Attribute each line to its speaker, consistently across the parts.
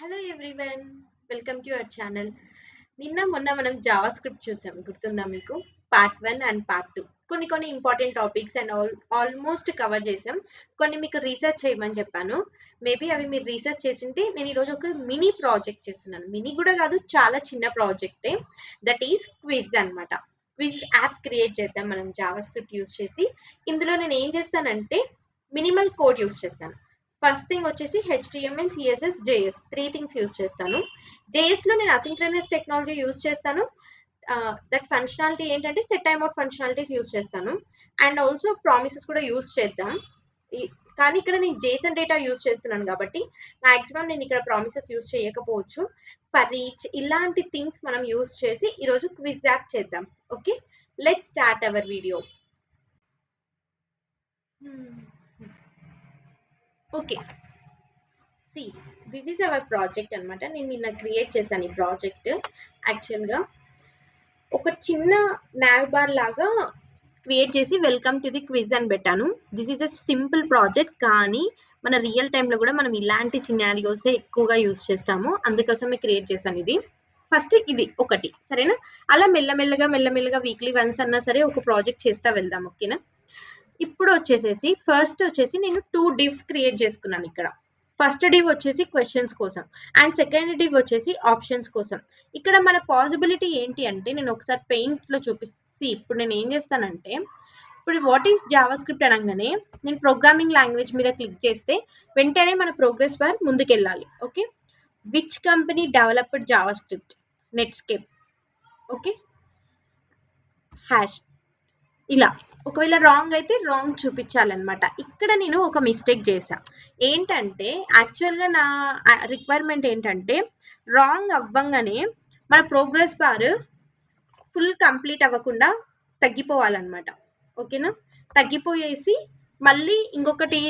Speaker 1: Hello everyone, welcome to our channel. మొన్న మనం Java script చూసాం, గుర్తుందా మీకు? పార్ట్ 1 అండ్ పార్ట్ 2 కొన్ని important topics and almost cover చేసాం. కొన్ని మీకు రీసెర్చ్ చేయమని చెప్పాను. మేబీ అవి మీరు రీసెర్చ్ చేసింటే నేను ఈరోజు ఒక మినీ ప్రాజెక్ట్ చేస్తున్నాను. మినీ కూడా కాదు, చాలా చిన్న ప్రాజెక్టే. దట్ ఈస్ క్విజ్ అన్నమాట. క్విజ్ యాప్ క్రియేట్ చేద్దాం మనం జావా స్క్రిప్ట్ యూస్ చేసి. ఇందులో నేను ఏం చేస్తానంటే మినిమల్ కోడ్ యూస్ చేస్తాను. ఫస్ట్ థింగ్ వచ్చేసి HTML, CSS, JS 3 things use చేస్తాను. జేఎస్ లో నేను అసింక్రోనస్ టెక్నాలజీ యూస్ చేస్తాను. దట్ ఫంక్షనాలిటీ ఏంటంటే set time out functionalities use చేస్తాను. అండ్ ఆల్సో ప్రామిసెస్ కూడా యూస్ చేద్దాం. కానీ ఇక్కడ నేను జేసన్ డేటా యూస్ చేస్తున్నాను కాబట్టి మాక్సిమం నేను ఇక్కడ ప్రామిసెస్ యూస్ చేయకపోవచ్చు. ఫర్ ఈచ్ ఇలాంటి థింగ్స్ మనం యూస్ చేసి ఈరోజు క్విజ్ యాప్ చేద్దాం. Okay, let's start our video. Okay, see this is our project అనమాట. నేను నిన్న క్రియేట్ చేశాను ఈ ప్రాజెక్ట్. యాక్చువల్గా ఒక చిన్న నావ్ బార్ లాగా క్రియేట్ చేసి వెల్కమ్ టు ది క్విజ్ అని పెట్టాను. This is a simple project, కానీ మన రియల్ టైంలో కూడా మనం ఇలాంటి సినారియోసే ఎక్కువగా యూస్ చేస్తాము. అందుకోసమే క్రియేట్ చేశాను ఇది. ఫస్ట్ ఇది ఒకటి, సరేనా? అలా మెల్లమెల్లగా వీక్లీ వన్స్ అన్నా సరే ఒక ప్రాజెక్ట్ చేస్తా వెళ్దాం, ఓకేనా? ఇప్పుడు వచ్చేసేసి ఫస్ట్ వచ్చేసి నేను 2 divs క్రియేట్ చేసుకున్నాను ఇక్కడ. ఫస్ట్ డివ్ వచ్చేసి క్వశ్చన్స్ కోసం అండ్ సెకండ్ డివ్ వచ్చేసి ఆప్షన్స్ కోసం. ఇక్కడ మన పాసిబిలిటీ ఏంటి అంటే, నేను ఒకసారి పెయింట్ లో చూపిస్తే, ఇప్పుడు నేను ఏం చేస్తానంటే, ఇప్పుడు వాట్ ఈస్ జావా స్క్రిప్ట్ అనగానే నేను ప్రోగ్రామింగ్ లాంగ్వేజ్ మీద క్లిక్ చేస్తే వెంటనే మన ప్రోగ్రెస్ బార్ ముందుకెళ్ళాలి. Okay, which company developed Java script? Netscape. Okay, hash ఇలా. ఒకవేళ రాంగ్ అయితే రాంగ్ చూపించాలన్నమాట. ఇక్కడ నేను ఒక మిస్టేక్ చేశా. ఏంటంటే యాక్చువల్గా నా రిక్వైర్మెంట్ ఏంటంటే, రాంగ్ అవ్వంగానే మన ప్రోగ్రెస్ బార్ ఫుల్ కంప్లీట్ అవ్వకుండా తగ్గిపోవాలన్నమాట. ఓకేనా? తగ్గిపోయేసి మళ్ళీ ఇంకొకటి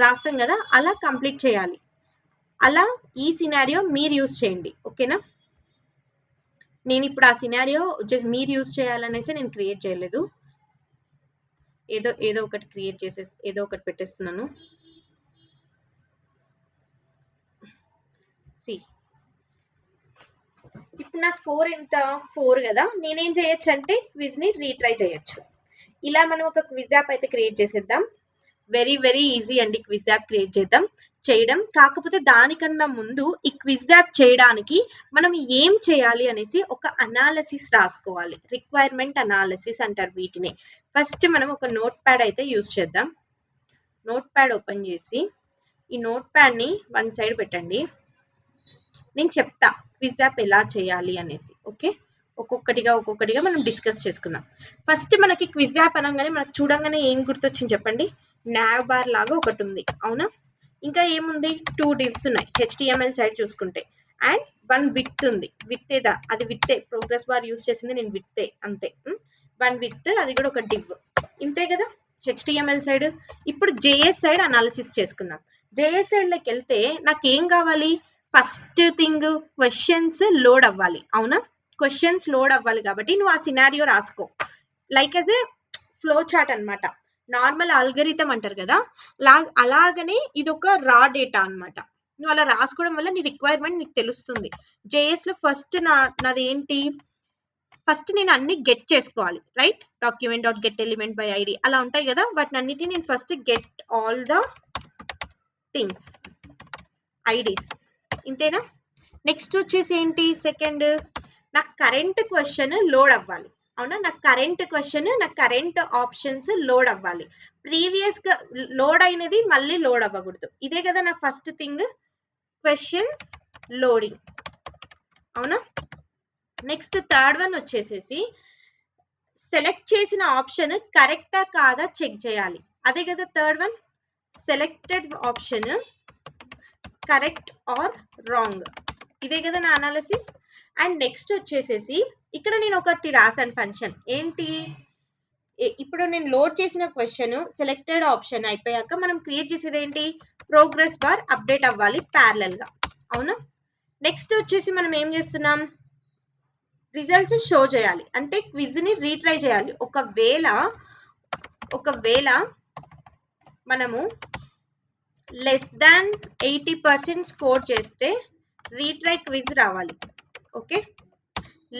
Speaker 1: రాస్తాం కదా, అలా కంప్లీట్ చేయాలి. అలా ఈ సినారియో మీరు యూస్ చేయండి, ఓకేనా? నేను ఇప్పుడు ఆ సినారియో జస్ట్ మీరు యూస్ చేయాలనేసి నేను క్రియేట్ చేయలేదు. ఏదో ఒకటి క్రియేట్ చేసేసి ఏదో ఒకటి పెట్టేస్తున్నాను. సి, ఇప్పుడు నా స్కోర్ ఎంత? 4 కదా. నేనేం చేయొచ్చు అంటే క్విజ్ ని రీట్రై చేయొచ్చు. ఇలా మనం ఒక క్విజ్ యాప్ అయితే క్రియేట్ చేసేద్దాం. వెరీ ఈజీ అండి క్విజ్ యాప్ క్రియేట్ చేయడం. కాకపోతే దానికన్నా ముందు ఈ క్విజ్ యాప్ చేయడానికి మనం ఏం చేయాలి అనేసి ఒక అనాలిసిస్ రాసుకోవాలి. రిక్వైర్మెంట్ అనాలిసిస్ అంటారు వీటిని. ఫస్ట్ మనం ఒక నోట్ ప్యాడ్ అయితే యూస్ చేద్దాం. నోట్ ప్యాడ్ ఓపెన్ చేసి ఈ నోట్ ప్యాడ్ ని వన్ సైడ్ పెట్టండి. నేను చెప్తా క్విజ్ యాప్ ఎలా చేయాలి అనేసి. ఓకే, ఒక్కొక్కటిగా మనం డిస్కస్ చేసుకుందాం. ఫస్ట్ మనకి క్విజ్ యాప్ అనగానే మనకు చూడంగానే ఏం గుర్తొచ్చింది చెప్పండి? నావ్ బార్ లాగా ఒకటి ఉంది, అవునా? ఇంకా ఏముంది? 2 divs ఉన్నాయి హెచ్టిఎంఎల్ సైడ్ చూసుకుంటే. అండ్ 1 విత్ ఉంది. విత్ ఏదా? అది విత్తే. ప్రోగ్రెస్ బార్ యూస్ చేసింది నేను విత్తే, అంతే. 1 విత్, అది కూడా ఒక div. ఇంతే కదా హెచ్టిఎంఎల్ సైడ్. ఇప్పుడు జేఎస్ సైడ్ అనాలిసిస్ చేసుకుందాం. జేఎస్ సైడ్ లోకి వెళ్తే నాకేం కావాలి? ఫస్ట్ థింగ్ క్వశ్చన్స్ లోడ్ అవ్వాలి, అవునా? క్వశ్చన్స్ లోడ్ అవ్వాలి కాబట్టి నువ్వు ఆ సినారియో రాసుకో. Like as a flow chart అనమాట. నార్మల్ ఆల్గరిథం అంటారు కదా, అలాగనే ఇది ఒక రా డేటా అనమాట. నువ్వు అలా రాసుకోవడం వల్ల నీ రిక్వైర్మెంట్ నీకు తెలుస్తుంది. జేఎస్ లో ఫస్ట్ నాది ఏంటి? ఫస్ట్ నేను అన్ని గెట్ చేసుకోవాలి, right? Document dot get element by ID అలా ఉంటాయి కదా, వాటిని అన్నిటిని నేను first get all the things IDs. ఇంతేనా? నెక్స్ట్ వచ్చేసి ఏంటి? సెకండ్, నాకు కరెంట్ క్వశ్చన్ లోడ్ అవ్వాలి, అవునా? నాకు కరెంట్ క్వశ్చన్, నాకు కరెంట్ ఆప్షన్స్ లోడ్ అవ్వాలి. ప్రీవియస్ గా లోడ్ అయినది మళ్ళీ లోడ్ అవ్వకూడదు. ఇదే కదా నా ఫస్ట్ థింగ్, క్వశ్చన్స్ లోడింగ్, అవునా? నెక్స్ట్ థర్డ్ వన్ వచ్చేసేసి సెలెక్ట్ చేసిన ఆప్షన్ కరెక్టా కాదా చెక్ చేయాలి. అదే కదా third one, selected option correct or wrong. ఇదే కదా నా అనాలిసిస్. అండ్ నెక్స్ట్ వచ్చేసేసి ఇక్కడ నేను ఒకటి రాసాను ఫంక్షన్. ఏంటి? ఇప్పుడు నేను లోడ్ చేసిన క్వశ్చన్ సెలెక్టెడ్ ఆప్షన్ అయిపోయాక మనం క్రియేట్ చేసేది ఏంటి? ప్రోగ్రెస్ బార్ అప్డేట్ అవ్వాలి ప్యారలల్ గా, అవునా? నెక్స్ట్ వచ్చేసి మనం ఏం చేస్తున్నాం? రిజల్ట్స్ షో చేయాలి, అంటే క్విజ్ ని రీట్రై చేయాలి. ఒకవేళ మనము less than 80% స్కోర్ చేస్తే రీట్రై క్విజ్ రావాలి. ఓకే,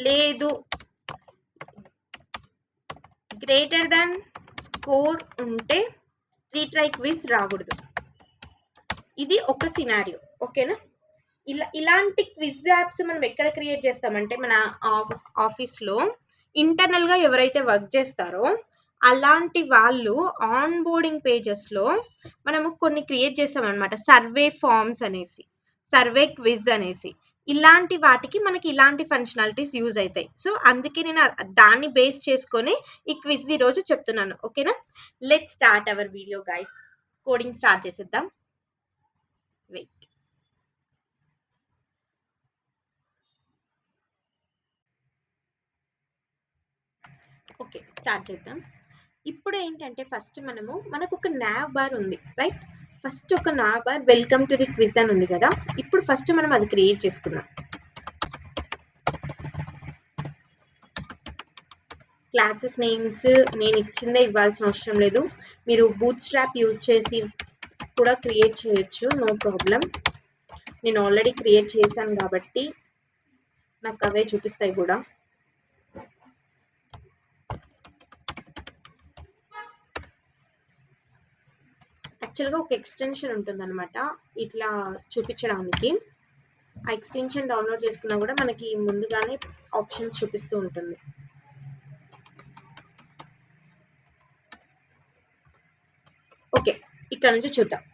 Speaker 1: లేదు గ్రేటర్ దాన్ స్కోర్ ఉంటే రీట్రై క్విజ్ రాకూడదు. ఇది ఒక సినారియో. ఓకేనా? ఇలాంటి క్విజ్ యాప్స్ మనం ఎక్కడ క్రియేట్ చేస్తామంటే మన ఆఫీస్లో ఇంటర్నల్గా ఎవరైతే వర్క్ చేస్తారో అలాంటి వాళ్ళు ఆన్ బోర్డింగ్ పేజెస్లో మనము కొన్ని క్రియేట్ చేస్తామన్నమాట. సర్వే ఫార్మ్స్ అనేసి, సర్వే క్విజ్ అనేసి, ఇలాంటి వాటికి మనకి ఇలాంటి ఫంక్షనాలిటీస్ యూజ్ అవుతాయి. సో అందుకే నేను దాన్ని బేస్ చేసుకొని ఈ క్విజ్ ఈరోజు చెప్తున్నాను. ఓకేనా? Let's start our video guys. Coding start చేసేద్దాం. వెయిట్. ఓకే, స్టార్ట్ చేద్దాం. ఇప్పుడు ఏంటంటే ఫస్ట్ మనకు ఒక nav బార్ ఉంది, రైట్? ఫస్ట్ ఒక nav bar welcome to the quiz అని ఉంది కదా. ఇప్పుడు ఫస్ట్ మనం అది క్రియేట్ చేసుకుందాం. క్లాసెస్ నేమ్స్ నేను ఇచ్చిందే ఇవ్వాల్సిన అవసరం లేదు, మీరు బూట్ స్ట్రాప్ యూజ్ చేసి కూడా క్రియేట్ చేయొచ్చు, నో ప్రాబ్లం. నేను ఆల్రెడీ క్రియేట్ చేశాను కాబట్టి నాకు అవే చూపిస్తాయి కూడా. యాక్చువల్గా ఒక ఎక్స్టెన్షన్ ఉంటుంది అనమాట ఇట్లా చూపించడానికి. ఆ ఎక్స్టెన్షన్ డౌన్లోడ్ చేసుకున్నా కూడా మనకి ముందుగానే ఆప్షన్స్ చూపిస్తూ ఉంటుంది. ఓకే, ఇక్కడ నుంచి చూద్దాం.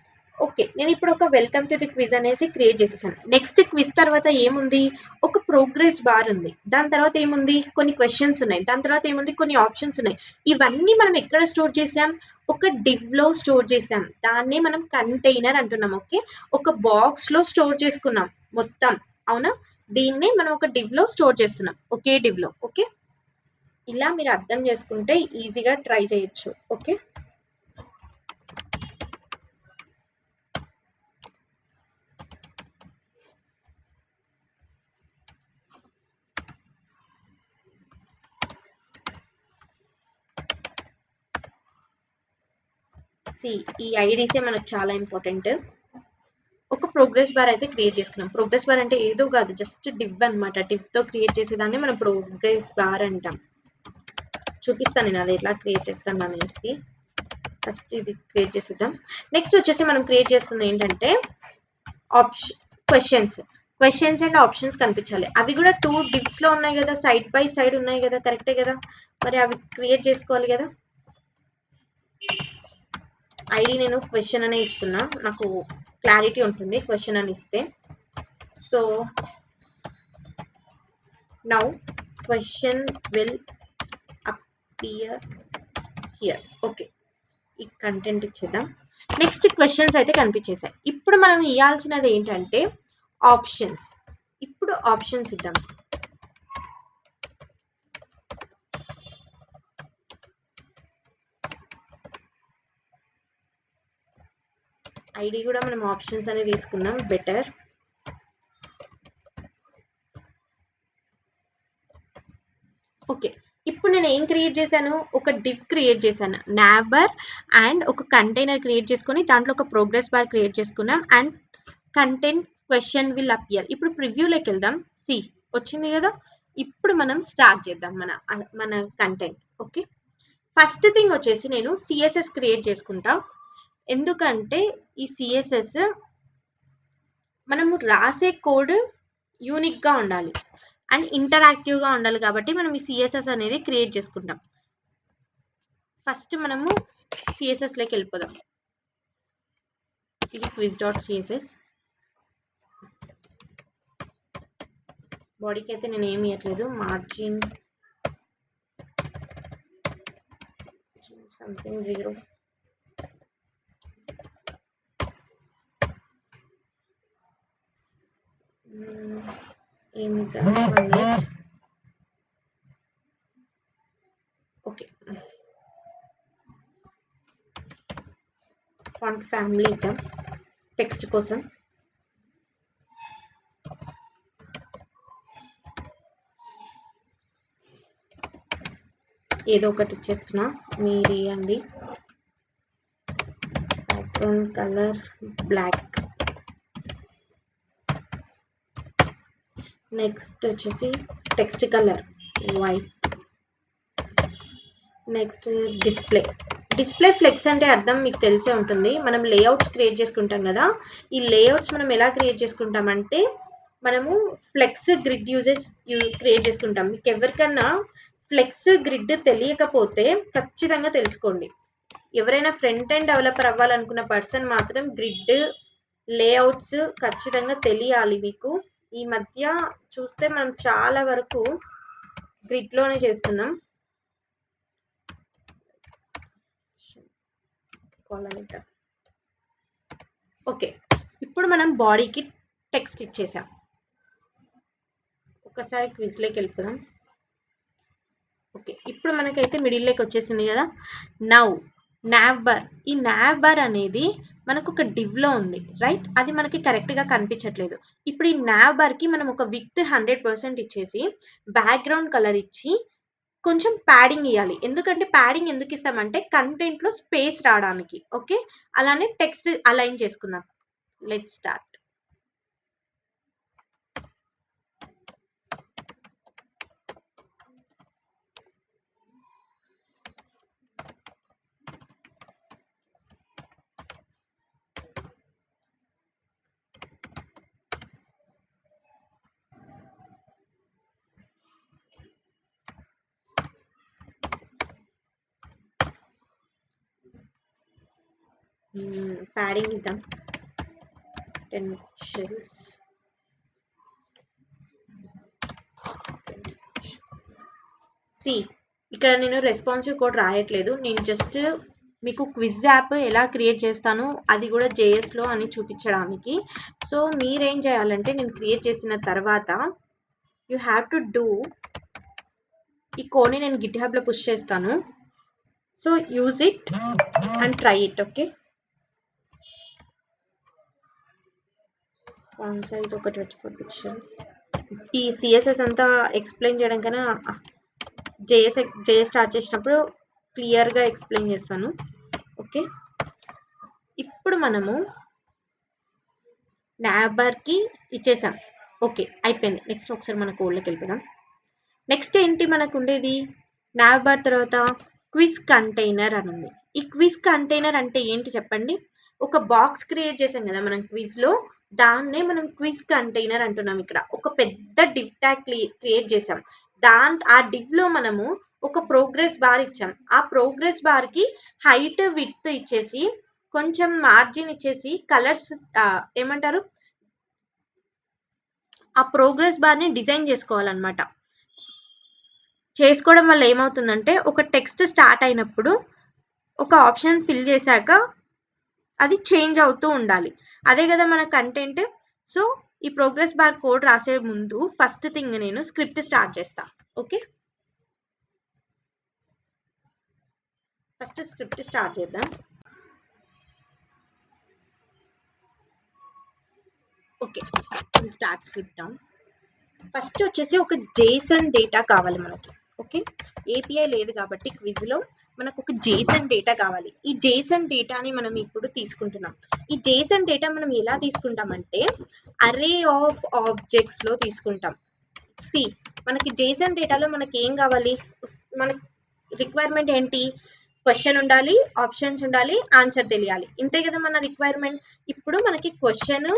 Speaker 1: ఓకే, నేను ఇప్పుడు ఒక వెల్కమ్ టు ది క్విజ్ అనేసి క్రియేట్ చేసేసాను. నెక్స్ట్ క్విజ్ తర్వాత ఏముంది? ఒక ప్రోగ్రెస్ బార్ ఉంది. దాని తర్వాత ఏముంది? కొన్ని క్వశ్చన్స్ ఉన్నాయి. దాని తర్వాత ఏముంది? కొన్ని ఆప్షన్స్ ఉన్నాయి. ఇవన్నీ మనం ఎక్కడ స్టోర్ చేసాం? ఒక డివ్ లో స్టోర్ చేసాం. దాన్నే మనం కంటైనర్ అంటున్నాం. ఓకే, ఒక బాక్స్ లో స్టోర్ చేసుకున్నాం మొత్తం, అవునా? దీన్నే మనం ఒక డివ్ లో స్టోర్ చేస్తున్నాం, ఒకే డివ్ లో. ఓకే, ఇలా మీరు అర్థం చేసుకుంటే ఈజీగా ట్రై చేయొచ్చు. ఓకే, ఈ ఐడీసే మనకు చాలా ఇంపార్టెంట్. ఒక ప్రోగ్రెస్ బార్ అయితే క్రియేట్ చేసుకున్నాం. ప్రోగ్రెస్ బార్ అంటే ఏదో కాదు, జస్ట్ డివ్ అనమాట. డివ్ తో క్రియేట్ చేసేదాన్ని మనం ప్రోగ్రెస్ బార్ అంటాం. చూపిస్తాను నేను అది ఎట్లా క్రియేట్ చేస్తాను అనేసి. ఫస్ట్ ఇది క్రియేట్ చేసేద్దాం. నెక్స్ట్ వచ్చేసి మనం క్రియేట్ చేస్తుంది ఏంటంటే క్వశ్చన్స్ అండ్ ఆప్షన్స్ కనిపించాలి. అవి కూడా 2 డివ్స్ లో ఉన్నాయి కదా, సైడ్ బై సైడ్ ఉన్నాయి కదా, కరెక్టే కదా? మరి అవి క్రియేట్ చేసుకోవాలి కదా. ఐడి నేను క్వశ్చన్ అనే ఇస్తున్నా, నాకు క్లారిటీ ఉంటుంది క్వశ్చన్ అని ఇస్తే. So now question will appear here. Okay, ఈ కంటెంట్ ఇచ్చేద్దాం. నెక్స్ట్ క్వశ్చన్స్ అయితే కనిపించేసాయి. ఇప్పుడు మనం ఇవ్వాల్సినది ఏంటంటే ఆప్షన్స్. ఇప్పుడు ఆప్షన్స్ ఇద్దాం. ఐడి కూడా మనం ఆప్షన్స్ అనేది తీసుకుందాం, బెటర్. ఓకే, ఇప్పుడు నేను ఏం క్రియేట్ చేశాను? ఒక డివ్ క్రియేట్ చేశాను, నాబర్ అండ్ ఒక కంటైనర్ క్రియేట్ చేసుకొని దాంట్లో ఒక ప్రోగ్రెస్ బార్ క్రియేట్ చేసుకున్నాం and content question will appear. ఇప్పుడు ప్రివ్యూలోకి వెళ్దాం. సి వచ్చింది కదా. ఇప్పుడు మనం స్టార్ట్ చేద్దాం మన కంటెంట్. ఓకే, ఫస్ట్ థింగ్ వచ్చేసి నేను సిఎస్ఎస్ క్రియేట్ చేసుకుంటా. ఎందుకంటే ఈ సిఎస్ఎస్ మనము రాసే కోడ్ యూనిక్ గా ఉండాలి అండ్ ఇంటరాక్టివ్ గా ఉండాలి కాబట్టి మనం ఈ సిఎస్ఎస్ అనేది క్రియేట్ చేసుకుంటాం. ఫస్ట్ మనము సిఎస్ఎస్ లోకి వెళ్ళిపోదాం. ఇది quiz.css. బాడీకి అయితే నేను ఏమి ఇవ్వట్లేదు, మార్జిన్ సంథింగ్ 0. ఏమిద్దాం? 1 ఓకే, ఫాంట్ ఫ్యామిలీ ఇద్దాం టెక్స్ట్ కోసం. ఏదో ఒకటి ఇచ్చేస్తున్నా, మీరు ఇవ్వండి. Background colour black. నెక్స్ట్ వచ్చేసి text colour white. Next display flex అంటే అర్థం మీకు తెలిసే ఉంటుంది. మనం లేఅవుట్స్ క్రియేట్ చేసుకుంటాం కదా, ఈ లేఅవుట్స్ మనం ఎలా క్రియేట్ చేసుకుంటామంటే మనము ఫ్లెక్స్ గ్రిడ్ క్రియేట్ చేసుకుంటాం. మీకు ఎవరికన్నా ఫ్లెక్స్ గ్రిడ్ తెలియకపోతే ఖచ్చితంగా తెలుసుకోండి. ఎవరైనా ఫ్రంట్ ఎండ్ డెవలపర్ అవ్వాలనుకున్న పర్సన్ మాత్రం గ్రిడ్ లేఅవుట్స్ ఖచ్చితంగా తెలియాలి మీకు. ఈ మధ్య చూస్తే మనం చాలా వరకు గ్రిడ్లోనే చేస్తున్నాం. ఓకే, ఇప్పుడు మనం బాడీకి టెక్స్ట్ ఇచ్చేసాం. ఒకసారి క్విజ్లోకి వెళ్ళిపోదాం. ఓకే, ఇప్పుడు మనకైతే మిడిల్లోకి వచ్చేసింది కదా. nav bar. ఈ nav bar అనేది మనకు ఒక డివ్లో ఉంది రైట్, అది మనకి కరెక్ట్గా కనిపించట్లేదు. ఇప్పుడు ఈ nav bar కి మనం ఒక విడ్త్ 100% ఇచ్చేసి బ్యాక్గ్రౌండ్ కలర్ ఇచ్చి కొంచెం ప్యాడింగ్ ఇవ్వాలి. ఎందుకంటే ప్యాడింగ్ ఎందుకు ఇస్తామంటే కంటెంట్లో స్పేస్ రావడానికి. ఓకే, అలానే టెక్స్ట్ అలైన్ చేసుకుందాం. Let's start. ప్యాడింగ్ ఇద్దాం 10 పిక్సెల్స్. ఇక్కడ నేను రెస్పాన్సివ్ కోడ్ రాయట్లేదు, నేను జస్ట్ మీకు క్విజ్ యాప్ ఎలా క్రియేట్ చేస్తాను అది కూడా జేఎస్లో అని చూపించడానికి. సో మీరేం చేయాలంటే నేను క్రియేట్ చేసిన తర్వాత యూ హ్యావ్ టు డూ, ఈ కోడ్ని నేను గిట్ హబ్లో పుష్ చేస్తాను. So use it and try it. Okay, font size ఒక 24 పిక్సెల్స్. ఈ సిఎస్ఎస్ అంతా ఎక్స్ప్లెయిన్ చేయడం కన్నా జేఎస్ స్టార్ట్ చేసినప్పుడు క్లియర్గా ఎక్స్ప్లెయిన్ చేస్తాను. ఓకే, ఇప్పుడు మనము nav barకి ఇచ్చేసాం. ఓకే అయిపోయింది. నెక్స్ట్ ఒకసారి మన కోడ్లోకి వెళ్ళిపోదాం. నెక్స్ట్ ఏంటి మనకు ఉండేది, nav bar తర్వాత క్విజ్ కంటైనర్ అని ఉంది. ఈ క్విజ్ కంటైనర్ అంటే ఏంటి చెప్పండి. ఒక బాక్స్ క్రియేట్ చేసాం కదా మనం క్విజ్లో, దాన్నే మనం క్విజ్ కంటైనర్ అంటున్నాం. ఇక్కడ ఒక పెద్ద డివ్ ట్యాగ్ క్రియేట్ చేసాం. ఆ డివ్లో మనము ఒక ప్రోగ్రెస్ బార్ ఇచ్చాం. ఆ ప్రోగ్రెస్ బార్కి హైట్ విడ్త్ ఇచ్చేసి కొంచెం మార్జిన్ ఇచ్చేసి కలర్స్ ఏమంటారు, ఆ ప్రోగ్రెస్ బార్ని డిజైన్ చేసుకోవాలన్నమాట. చేసుకోవడం వల్ల ఏమవుతుందంటే ఒక టెక్స్ట్ స్టార్ట్ అయినప్పుడు ఒక ఆప్షన్ ఫిల్ చేశాక అది చేంజ్ అవుతూ ఉండాలి. అదే కదా మన కంటెంట్. సో ఈ ప్రోగ్రెస్ బార్ కోడ్ రాసే ముందు ఫస్ట్ థింగ్ నేను స్క్రిప్ట్ స్టార్ట్ చేస్తా. ఓకే, ఫస్ట్ స్క్రిప్ట్ స్టార్ట్ చేద్దాం. Okay, start script down. First వచ్చేసి ఒక జేసన్ డేటా కావాలి మనకి. ఓకే, ఏపీఐ లేదు కాబట్టి క్విజ్లో మనకు ఒక జేసన్ డేటా కావాలి. ఈ జేసన్ డేటాని మనం ఇప్పుడు తీసుకుంటున్నాం. ఈ జేసన్ డేటా మనం ఎలా తీసుకుంటామంటే అరే ఆఫ్ ఆబ్జెక్ట్స్లో తీసుకుంటాం. మనకి జేసన్ డేటాలో మనకి ఏం కావాలి, మన రిక్వైర్మెంట్ ఏంటి, క్వశ్చన్ ఉండాలి, ఆప్షన్స్ ఉండాలి, ఆన్సర్ తెలియాలి. ఇంతే కదా మన రిక్వైర్మెంట్. ఇప్పుడు మనకి క్వశ్చన్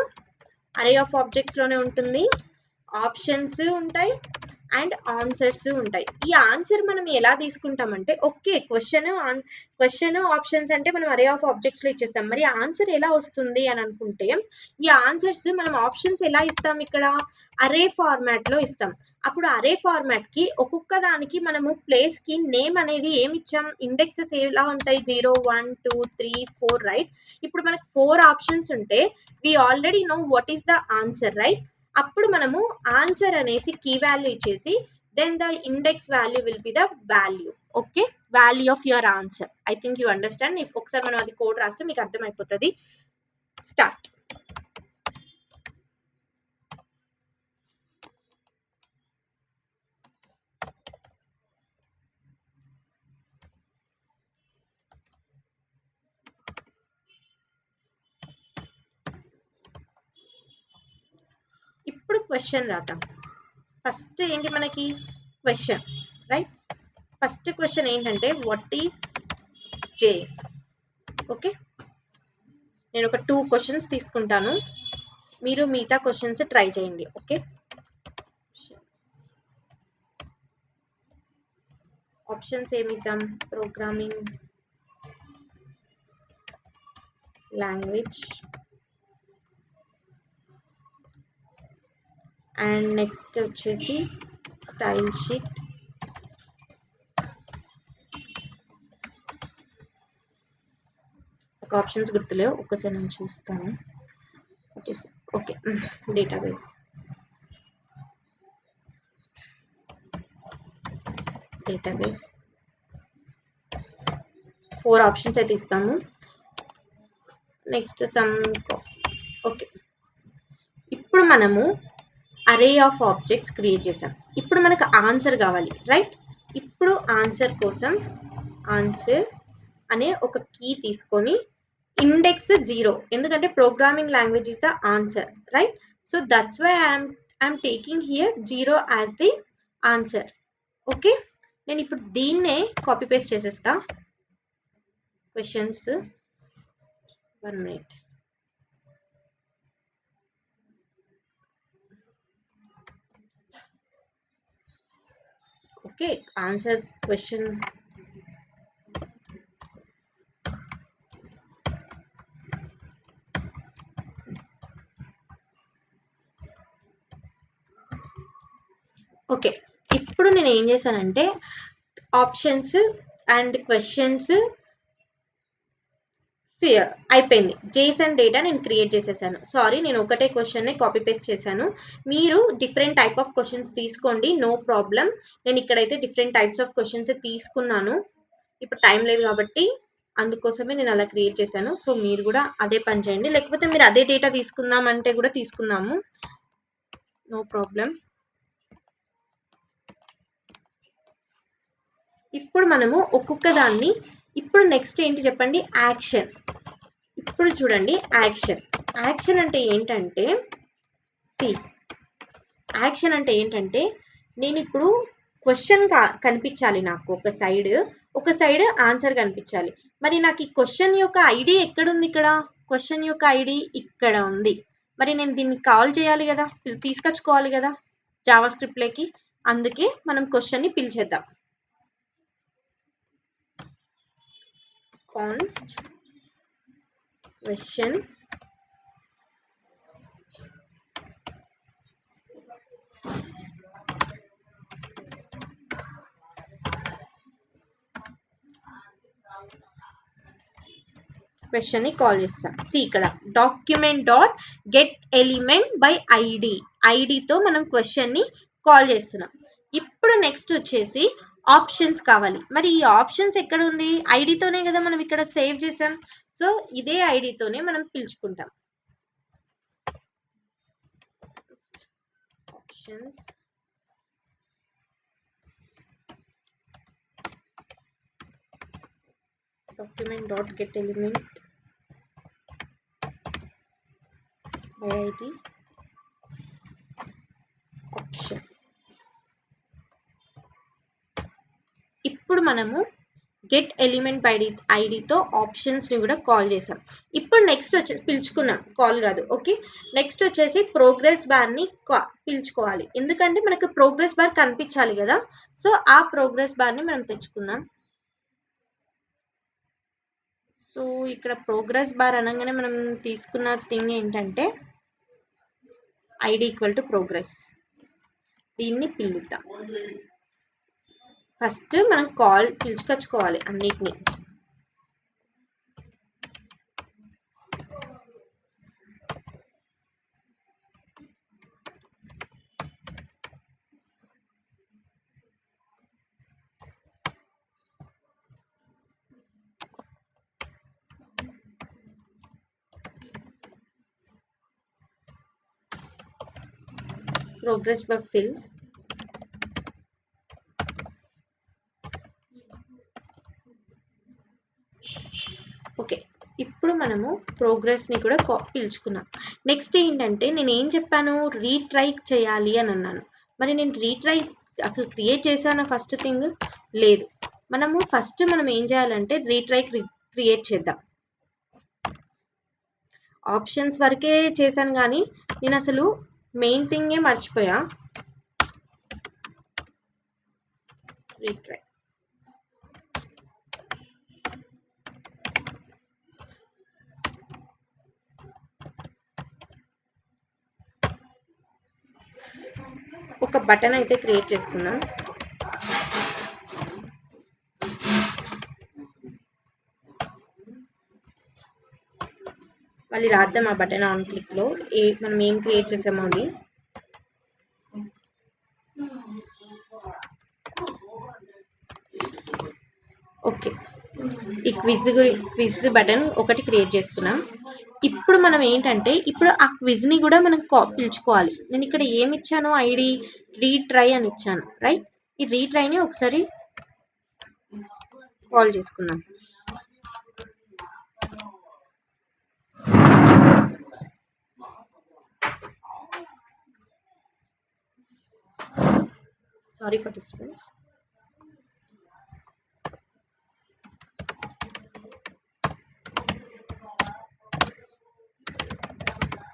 Speaker 1: అరే ఆఫ్ ఆబ్జెక్ట్స్లోనే ఉంటుంది, ఆప్షన్స్ ఉంటాయి అండ్ ఆన్సర్స్ ఉంటాయి. ఈ ఆన్సర్ మనం ఎలా తీసుకుంటామంటే ఓకే క్వశ్చన్ ఆప్షన్స్ అంటే మనం అరే ఆఫ్ ఆబ్జెక్ట్స్ లో ఇచ్చేస్తాం. మరి ఆన్సర్ ఎలా వస్తుంది అని అనుకుంటే ఈ ఆన్సర్స్ మనం ఆప్షన్స్ ఎలా ఇస్తాం, ఇక్కడ అరే ఫార్మాట్ లో ఇస్తాం. అప్పుడు అరే ఫార్మాట్ కి ఒక్కొక్క దానికి మనము ప్లేస్ కి నేమ్ అనేది ఏమి ఇచ్చాం, ఇండెక్సెస్ ఎలా ఉంటాయి 0 1 2 3 4 రైట్. ఇప్పుడు మనకు 4 ఆప్షన్స్ ఉంటే we already know what is the answer right. అప్పుడు మనము ఆన్సర్ అనేసి కీ వాల్యూ ఇచ్చేసి then the index value will be the value. Okay, value of your answer. I think you understand. ఒకసారి మనం అది కోడ్ రాస్తే మీకు అర్థమైపోతుంది. స్టార్ట్. ఇప్పుడు క్వశ్చన్ రాద్దాం. ఫస్ట్ ఏంటి మనకి క్వశ్చన్, రైట్? ఫస్ట్ క్వశ్చన్ ఏంటంటే వాట్ ఈస్ జేస్? ఓకే, నేను ఒక 2 క్వశ్చన్స్ తీసుకుంటాను, మీరు మిగతా క్వశ్చన్స్ ట్రై చేయండి. ఓకే, ఆప్షన్స్ ఏమిద్దాం? ప్రోగ్రామింగ్ లాంగ్వేజ్ అండ్ నెక్స్ట్ వచ్చేసి స్టైల్ షీట్, ఒక ఆప్షన్స్ గుర్తులేవు, ఒకసారి నేను చూస్తాను. ఓకే, డేటాబేస్, డేటాబేస్ 4 ఆప్షన్స్ అయితే ఇస్తాము. Next some. ఓకే, ఇప్పుడు మనము అరే ఆఫ్ ఆబ్జెక్ట్స్ క్రియేట్ చేసాం. ఇప్పుడు మనకు ఆన్సర్ కావాలి, రైట్? ఇప్పుడు ఆన్సర్ కోసం ఆన్సర్ అనే ఒక కీ తీసుకొని ఇండెక్స్ 0, ఎందుకంటే programming language is the answer, right? So that's why I'm taking here 0 as the answer. Okay, నేను ఇప్పుడు దీన్నే కాపీ పేస్ట్ చేసేస్తా. Questions 1 minute. Okay, answer question okay. ఇప్పుడు నేను ఏం చేశానంటే ఆప్షన్స్ అండ్ క్వశ్చన్స్ అయిపోయింది. జేసన్ డేటా నేను క్రియేట్ చేసేసాను. సారీ, నేను ఒకటే క్వశ్చన్ కాపీ పేస్ట్ చేశాను. మీరు డిఫరెంట్ టైప్ ఆఫ్ క్వశ్చన్స్ తీసుకోండి, నో ప్రాబ్లం. నేను ఇక్కడైతే డిఫరెంట్ టైప్స్ ఆఫ్ క్వశ్చన్స్ తీసుకున్నాను. ఇప్పుడు టైం లేదు కాబట్టి అందుకోసమే నేను అలా క్రియేట్ చేశాను. సో మీరు కూడా అదే పని చేయండి, లేకపోతే మీరు అదే డేటా తీసుకుందామంటే కూడా తీసుకుందాము, నో ప్రాబ్లం. ఇప్పుడు మనము ఒక్కొక్క దాన్ని, ఇప్పుడు నెక్స్ట్ ఏంటి చెప్పండి? యాక్షన్. ఇప్పుడు చూడండి, యాక్షన్ అంటే ఏంటంటే, యాక్షన్ అంటే ఏంటంటే నేను ఇప్పుడు క్వశ్చన్ కనిపించాలి నాకు ఒక సైడ్ ఆన్సర్ కనిపించాలి. మరి నాకు ఈ క్వశ్చన్ యొక్క ఐడి ఎక్కడుంది? ఇక్కడ క్వశ్చన్ యొక్క ఐడి ఇక్కడ ఉంది. మరి నేను దీన్ని కాల్ చేయాలి కదా, తీసుకొచ్చుకోవాలి కదా జావా స్క్రిప్ట్లోకి. అందుకే మనం క్వశ్చన్ని పిలిచేద్దాం. కాన్స్ట్ క్వశ్చన్ క్వశ్చన్ ని కాల్ చేస్తాం. ఇక్కడ document dot get element by ID, ఐడితో మనం క్వశ్చన్ ని కాల్ చేస్తున్నాం. ఇప్పుడు నెక్స్ట్ వచ్చేసి ఆప్షన్స్ కావాలి. మరి ఈ ఆప్షన్స్ ఎక్కడ ఉంది? ఐడితోనే కదా మనం ఇక్కడ సేవ్ చేసాం. సో ఇదే ఐడితోనే మనం పిలుచుకుంటాం. Options document dot get element by id option. ఇప్పుడు మనము గెట్ ఎలిమెంట్ బై ఐడితో ఆప్షన్స్ ని కూడా కాల్ చేసాం. ఇప్పుడు నెక్స్ట్ వచ్చేసి పిలుచుకున్నాం, కాల్ కాదు. ఓకే, నెక్స్ట్ వచ్చేసి ప్రోగ్రెస్ బార్ ని పిలుచుకోవాలి, ఎందుకంటే మనకు ప్రోగ్రెస్ బార్ కనిపించాలి కదా. సో ఆ ప్రోగ్రెస్ బార్ ని మనం తెచ్చుకుందాం. సో ఇక్కడ ప్రోగ్రెస్ బార్ అనగానే మనం తీసుకున్న థింగ్ ఏంటంటే ఐడి ఈక్వల్ టు ప్రోగ్రెస్. దీన్ని పిలుద్దాం. ఫస్ట్ మనం పిలుచుకొచ్చుకోవాలి అన్నిటిని. Progress bar fill. ఓకే, ఇప్పుడు మనము ప్రోగ్రెస్ ని కూడా పిలుచుకున్నాం. నెక్స్ట్ ఏంటంటే నేను ఏం చెప్పాను? రీట్రై చేయాలి అని అన్నాను. మరి నేను రీట్రై అసలు క్రియేట్ చేశానా ఫస్ట్ థింగ్? లేదు. ఫస్ట్ మనం ఏం చేయాలంటే రీట్రై క్రియేట్ చేద్దాం. ఆప్షన్స్ వరకే చేశాను కానీ నేను అసలు మెయిన్ థింగే మర్చిపోయా. రీట్రై ఒక బటన్ అయితే క్రియేట్ చేసుకున్నాం. మళ్ళీ రాద్దాం ఆ బటన్ ఆన్ క్లిక్ లో మనం ఏం క్రియేట్ చేసామో అది. ఓకే, ఈ క్విజ్ బటన్ ఒకటి క్రియేట్ చేసుకున్నాం. ఇప్పుడు మనం ఏంటంటే ఇప్పుడు ఆ క్విజ్ ని కూడా మనం పిలుచుకోవాలి. నేను ఇక్కడ ఏమి ఇచ్చాను? ఐడి రీట్రై అని ఇచ్చాను, రైట్? ఈ రీట్రైని ఒకసారి కాల్ చేసుకుందాం. Sorry for disturbance.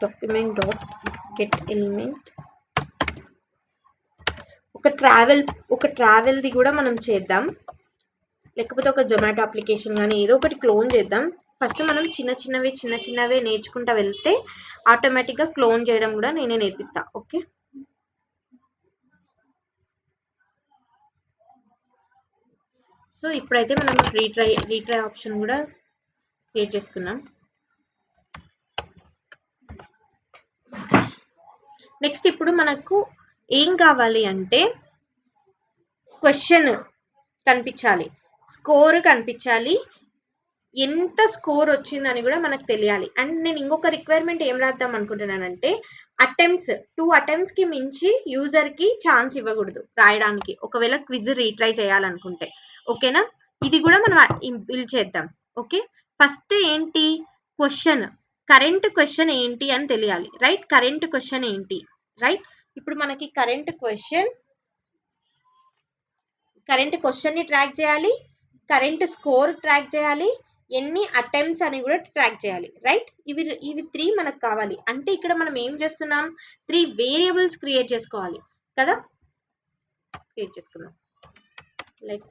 Speaker 1: Document dot get element. ఒక ట్రావెల్ది కూడా మనం చేద్దాం, లేకపోతే ఒక జొమాటో అప్లికేషన్ కానీ ఏదో ఒకటి క్లోన్ చేద్దాం. ఫస్ట్ మనం చిన్న చిన్నవే నేర్చుకుంటా వెళ్తే ఆటోమేటిక్గా క్లోన్ చేయడం కూడా నేనే నేర్పిస్తా. ఓకే, సో ఇప్పుడైతే మనం రీట్రై ఆప్షన్ కూడా క్రియేట్ చేసుకున్నాం. నెక్స్ట్ ఇప్పుడు మనకు ఏం కావాలి అంటే క్వశ్చన్ కనిపించాలి, స్కోర్ కనిపించాలి, ఎంత స్కోర్ వచ్చిందని కూడా మనకు తెలియాలి. అండ్ నేను ఇంకొక రిక్వైర్మెంట్ ఏం రాద్దాం అనుకుంటున్నానంటే అటెంప్ట్స్ 2 అటెంప్ట్స్ కి మించి యూజర్ కి ఛాన్స్ ఇవ్వకూడదు రాయడానికి, ఒకవేళ క్విజ్ రీట్రై చేయాలనుకుంటే. ఓకేనా? ఇది కూడా మనం బిల్డ్ చేద్దాం. ఓకే, ఫస్ట్ ఏంటి క్వశ్చన్, కరెంట్ క్వశ్చన్ ఏంటి అని తెలియాలి, రైట్? కరెంట్ క్వశ్చన్ ఏంటి, రైట్? ఇప్పుడు మనకి కరెంట్ క్వశ్చన్ ని ట్రాక్ చేయాలి, కరెంట్ స్కోర్ ట్రాక్ చేయాలి, ఎన్ని అటెంప్ట్స్ అని కూడా ట్రాక్ చేయాలి, రైట్? ఇవి 3 మనకు కావాలి. అంటే ఇక్కడ మనం ఏం చేస్తున్నాం? 3 వేరియబుల్స్ క్రియేట్ చేసుకోవాలి కదా. క్రియేట్ చేసుకున్నాం. లైక్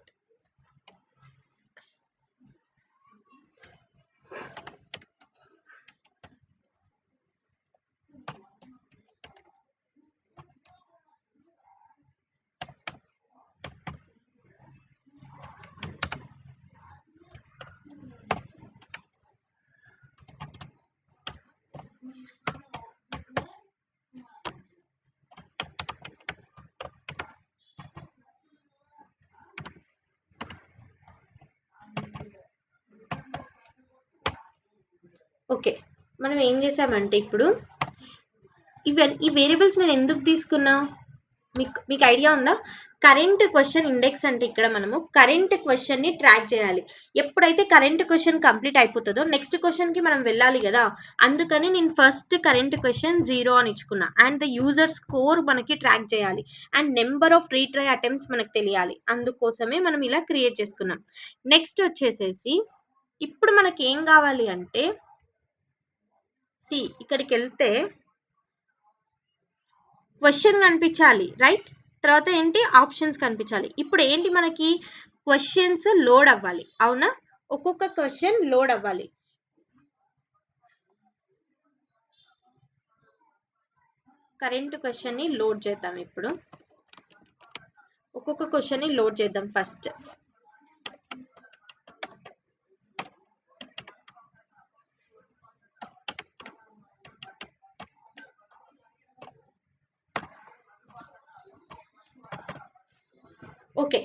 Speaker 1: ఓకే, మనం ఏం చేసామంటే ఇప్పుడు ఈ వేరియబుల్స్ నేను ఎందుకు తీసుకున్నా మీకు ఐడియా ఉందా? కరెంట్ క్వశ్చన్ ఇండెక్స్ అంటే ఇక్కడ మనము కరెంట్ క్వశ్చన్ ని ట్రాక్ చేయాలి. ఎప్పుడైతే కరెంట్ క్వశ్చన్ కంప్లీట్ అయిపోతుందో నెక్స్ట్ క్వశ్చన్ కి మనం వెళ్ళాలి కదా. అందుకని నేను ఫస్ట్ కరెంట్ క్వశ్చన్ 0 అని ఇచ్చుకున్నా. అండ్ ద యూజర్ స్కోర్ మనకి ట్రాక్ చేయాలి, and number of retry attempts మనకు తెలియాలి. అందుకోసమే మనం ఇలా క్రియేట్ చేసుకున్నాం. నెక్స్ట్ వచ్చేసేసి ఇప్పుడు మనకి ఏం కావాలి అంటే ఇక్కడికి వెళ్తే క్వశ్చన్ కనిపించాలి, రైట్? తర్వాత ఏంటి? ఆప్షన్స్ కనిపించాలి. ఇప్పుడు ఏంటి మనకి క్వశ్చన్స్ లోడ్ అవ్వాలి, అవునా? ఒక్కొక్క క్వశ్చన్ లోడ్ అవ్వాలి. కరెంట్ క్వశ్చన్ ని లోడ్ చేద్దాం. ఇప్పుడు ఒక్కొక్క క్వశ్చన్ ని లోడ్ చేద్దాం ఫస్ట్. ఓకే,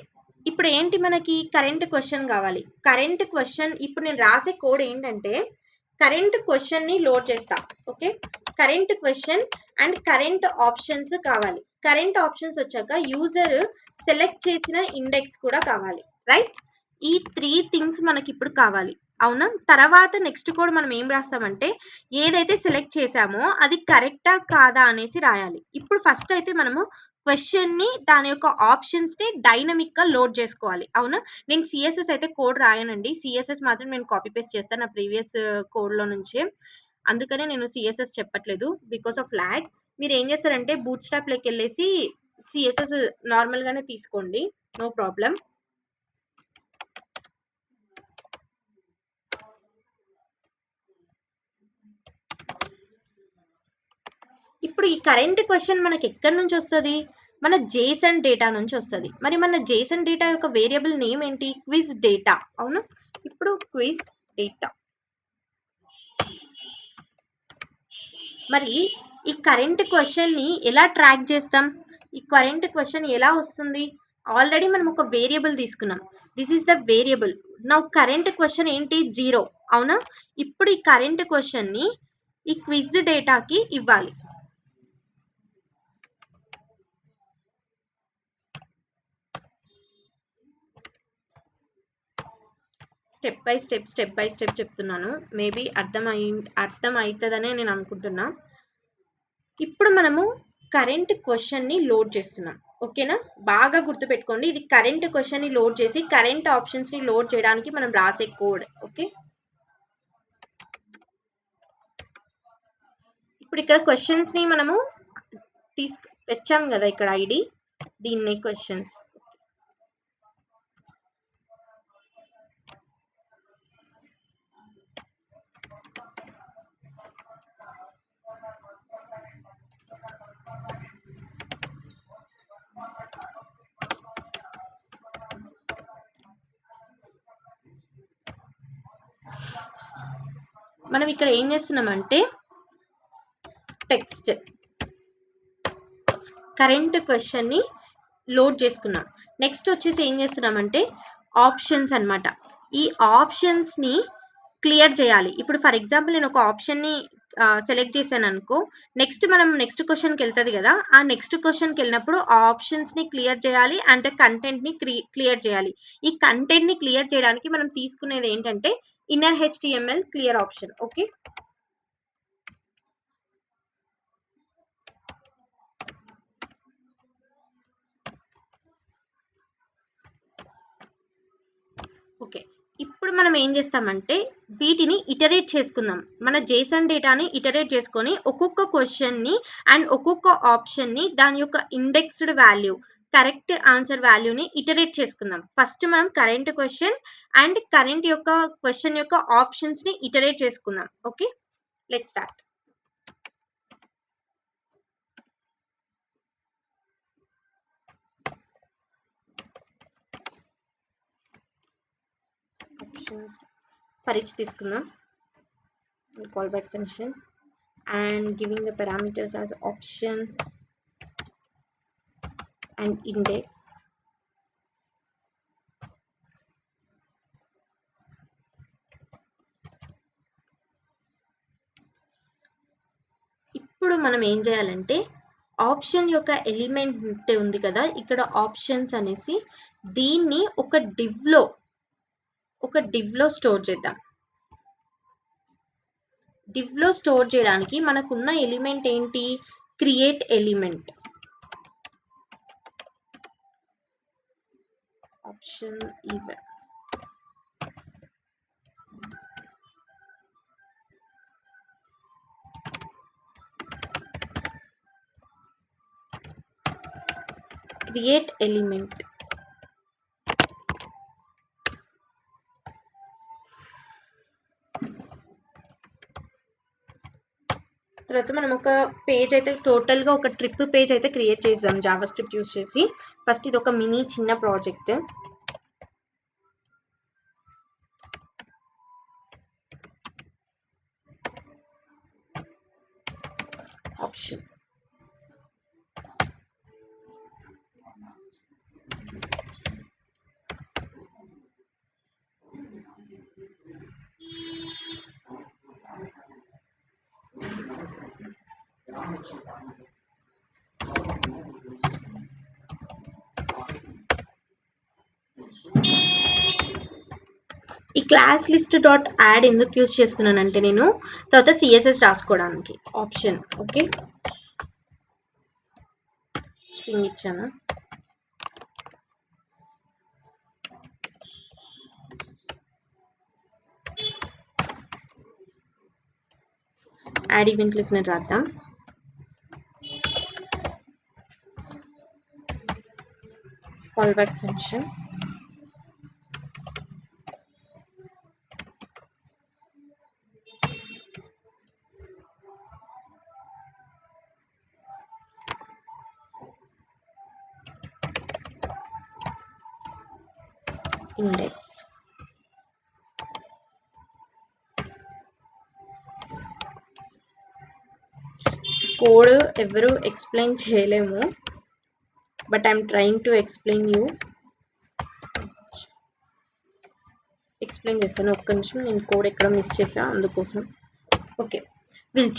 Speaker 1: ఇప్పుడు ఏంటి మనకి కరెంట్ క్వశ్చన్ కావాలి. కరెంట్ క్వశ్చన్ ఇప్పుడు నేను రాసే కోడ్ ఏంటంటే కరెంట్ క్వశ్చన్ ని లోడ్ చేస్తా. Okay, current question and current options కావాలి. కరెంట్ ఆప్షన్స్ వచ్చాక యూజర్ సెలెక్ట్ చేసిన ఇండెక్స్ కూడా కావాలి, రైట్? ఈ 3 థింగ్స్ మనకి ఇప్పుడు కావాలి. అవునా? తర్వాత నెక్స్ట్ కోడ్ మనం ఏం రాస్తామంటే ఏదైతే సెలెక్ట్ చేసామో అది కరెక్టా కాదా అనేసి రాయాలి. ఇప్పుడు ఫస్ట్ అయితే మనము క్వెషన్ని దాని యొక్క ఆప్షన్స్‌ని డైనమిక్‌గా లోడ్ చేసుకోవాలి. అవునా? నేను సీఎస్ఎస్ అయితే కోడ్ రాయనండి. సీఎస్ఎస్ మాత్రం నేను కాపీ పేస్ట్ చేస్తాను నా ప్రీవియస్ కోడ్‌లో నుంచే. అందుకనే నేను సీఎస్ఎస్ చెప్పట్లేదు బికాస్ ఆఫ్ లాగ్. మీరు ఏం చేస్తారంటే బూట్‌స్ట్రాప్‌లోకెళ్ళేసి సీఎస్ఎస్ నార్మల్‌గానే తీసుకోండి. No problem. ఇప్పుడు ఈ కరెంట్ క్వెషన్ మనకి ఎక్కడి నుంచి వస్తది? మన జేసన్ డేటా నుంచి వస్తది. మరి మన జేసన్ డేటా యొక్క వేరియబుల్ నేమ్ ఏంటి? Quiz data. అవునా? ఇప్పుడు క్విజ్ డేటా. మరి ఈ కరెంట్ క్వెషన్‌ని ఎలా ట్రాక్ చేస్తాం? ఈ కరెంట్ క్వెషన్ ఎలా వస్తుంది? ఆల్రెడీ మనం ఒక వేరియబుల్ తీసుకున్నాం. This is the variable. Now current question ఏంటి? 0. అవునా? ఇప్పుడు ఈ కరెంట్ క్వెషన్‌ని ఈ క్విజ్ డేటాకి ఇవ్వాలి. స్టెప్ బై స్టెప్ చెప్తున్నాను. మేబీ అర్థం అవుతుందనే నేను అనుకుంటున్నా. ఇప్పుడు మనము కరెంట్ క్వెషన్ని లోడ్ చేస్తున్నాం. ఓకేనా? బాగా గుర్తుపెట్టుకోండి. ఇది కరెంట్ క్వెషన్ని లోడ్ చేసి కరెంట్ ఆప్షన్స్ని లోడ్ చేయడానికి మనం రాసే కోడ్. ఓకే? ఇప్పుడు ఇక్కడ క్వెషన్స్ని మనము తెచ్చాం కదా ఇక్కడ ఐడి, దీన్నే క్వెషన్స్. మనం ఇక్కడ ఏం చేస్తున్నామంటే టెక్స్ట్ కరెంట్ క్వెషన్ని లోడ్ చేసుకున్నాం. నెక్స్ట్ వచ్చేసి ఏం చేస్తున్నామంటే ఆప్షన్స్ అన్నమాట. ఈ ఆప్షన్స్ని క్లియర్ చేయాలి. ఇప్పుడు ఫర్ ఎగ్జాంపుల్ నేను ఒక ఆప్షన్ని సెలెక్ట్ చేశాను అనుకో, నెక్స్ట్ క్వెషన్కి వెళ్తుంది కదా, ఆ నెక్స్ట్ క్వెషన్కి వెళ్ళినప్పుడు ఆ ఆప్షన్స్ని క్లియర్ చేయాలి అండ్ కంటెంట్ని క్లియర్ చేయాలి. ఈ కంటెంట్ని క్లియర్ చేయడానికి మనం తీసుకునేది ఏంటంటే inner HTML clear option. Okay? Okay. ఇప్పుడు మనం ఏం చేస్తామంటే వీటిని ఇటరేట్ చేసుకుందాం. మన జేసన్ డేటాని ఇటరేట్ చేసుకొని ఒక్కొక్క క్వెషన్ని అండ్ ఒక్కొక్క ఆప్షన్ని దాని యొక్క ఇండెక్స్డ్ వాల్యూ, కరెక్ట్ ఆన్సర్ వాల్యూని ఇటరేట్ చేసుకుందాం. ఫస్ట్ మనం కరెంట్ క్వెషన్ అండ్ కరెంట్ యొక్క క్వెషన్ యొక్క ఆప్షన్స్ని ఇటరేట్ చేసుకుందాం. Okay? Let's start. Options for each తీసుకుందాం. Callback function and giving the parameters as option and index. ఇప్పుడు మనం ఏం చేయాలంటే ఆప్షన్ యొక్క ఎలిమెంట్ ఉంది కదా ఇక్కడ ఆప్షన్స్ అనేసి, దీన్ని ఒక డివ్లో స్టోర్ చేద్దాం. డివ్లో స్టోర్ చేయడానికి మనకున్న ఎలిమెంట్ ఏంటి? Create element. Option even. Create element. తర్వాత మనం ఒక పేజ్ అయితే టోటల్గా ఒక ట్రిప్ పేజ్ అయితే క్రియేట్ చేద్దాం జావా స్క్రిప్ట్ యూస్ చేసి. ఫస్ట్ ఇది ఒక మినీ చిన్న project. Option class list dot add ఎందుకు యూజ్ చేస్తున్నానంటే నేను తర్వాత సిఎస్ఎస్ రాసుకోవడానికి ఆప్షన్. ఓకే, స్ట్రింగ్ ఇచ్చాను. యాడ్ ఈవెంట్ లిస్నర్ రాద్దాం. Call back function. Index. Code ఎవరు ఎక్స్ప్లెయిన్ చేయలేము, but I'm trying to explain చేస్తాను. ఒక్క నిమిషం, నేను కోడ్ ఎక్కడ మిస్ చేసా అందుకోసం. Okay, will